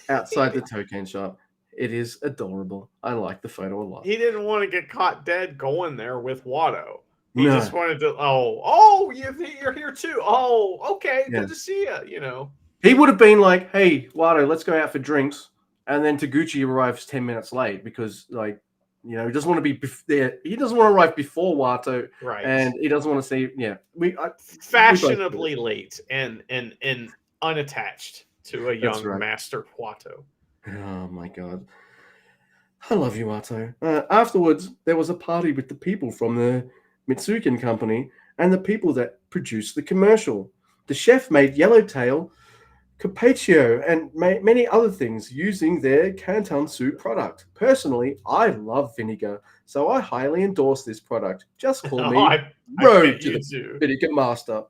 outside the Token shop. It is adorable. I like the photo a lot. He didn't want to get caught dead going there with Watto. He just wanted to. Oh, you're here too. Oh, okay, good to see you. You know, he would have been like, "Hey, Watto, let's go out for drinks." And then Taguchi arrives 10 minutes late because, like, you know, he doesn't want to be there. He doesn't want to arrive before Watto, right? And he doesn't want to see. Yeah, fashionably late and unattached to a young master Watto. Oh my God, I love you, Watto. Afterwards, there was a party with the people from the Mitsukin company and the people that produced the commercial. The chef made Yellowtail, Carpaccio, and many other things using their Canton-su product. Personally, I love vinegar, so I highly endorse this product. Just call me Road to the Vinegar Master.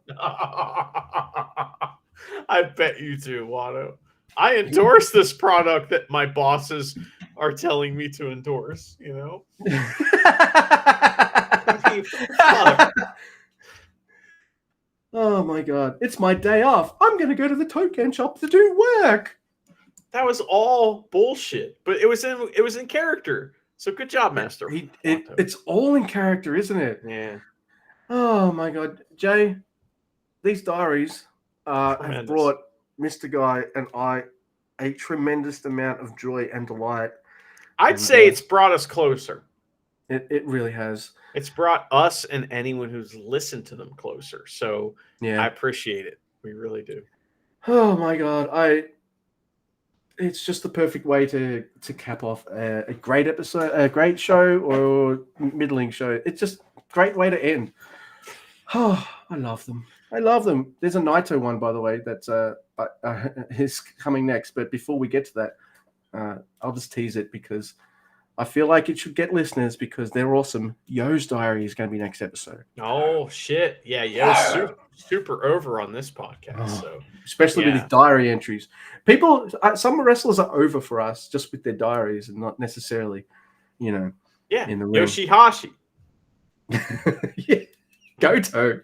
I bet you do, Watto. I endorse this product that my bosses are telling me to endorse, you know? I mean, fuck. Oh my God, it's my day off. I'm going to go to the Token shop to do work. That was all bullshit, but it was in character. So good job, Master. It's all in character, isn't it? Yeah. Oh my God, Jay, these diaries have brought Mr. Guy and I a tremendous amount of joy and delight. I'd say it's brought us closer. It really has. It's brought us and anyone who's listened to them closer. So yeah, I appreciate it. We really do. Oh my God. It's just the perfect way to cap off a great episode, a great show or middling show. It's just a great way to end. Oh, I love them. I love them. There's a Naito one, by the way, that's is coming next. But before we get to that, I'll just tease it because I feel like it should get listeners because they're awesome. Yo's Diary is going to be next episode. Oh, shit. Yeah, Yo's super over on this podcast. So especially with his diary entries. People, some wrestlers are over for us just with their diaries and not necessarily, you know, in the ring. Yoshihashi. Yeah. Goto.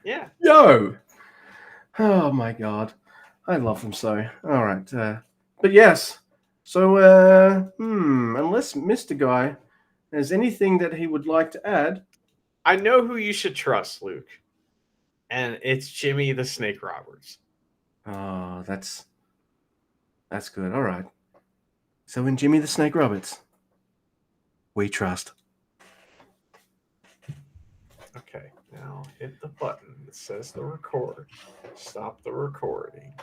Yeah. Yo. Oh, my God. I love them so. All right. But yes. So, unless Mr. Guy has anything that he would like to add. I know who you should trust, Luke. And it's Jimmy the Snake Roberts. Oh, that's good. All right. So in Jimmy the Snake Roberts, we trust. Okay, now hit the button that says the record. Stop the recording.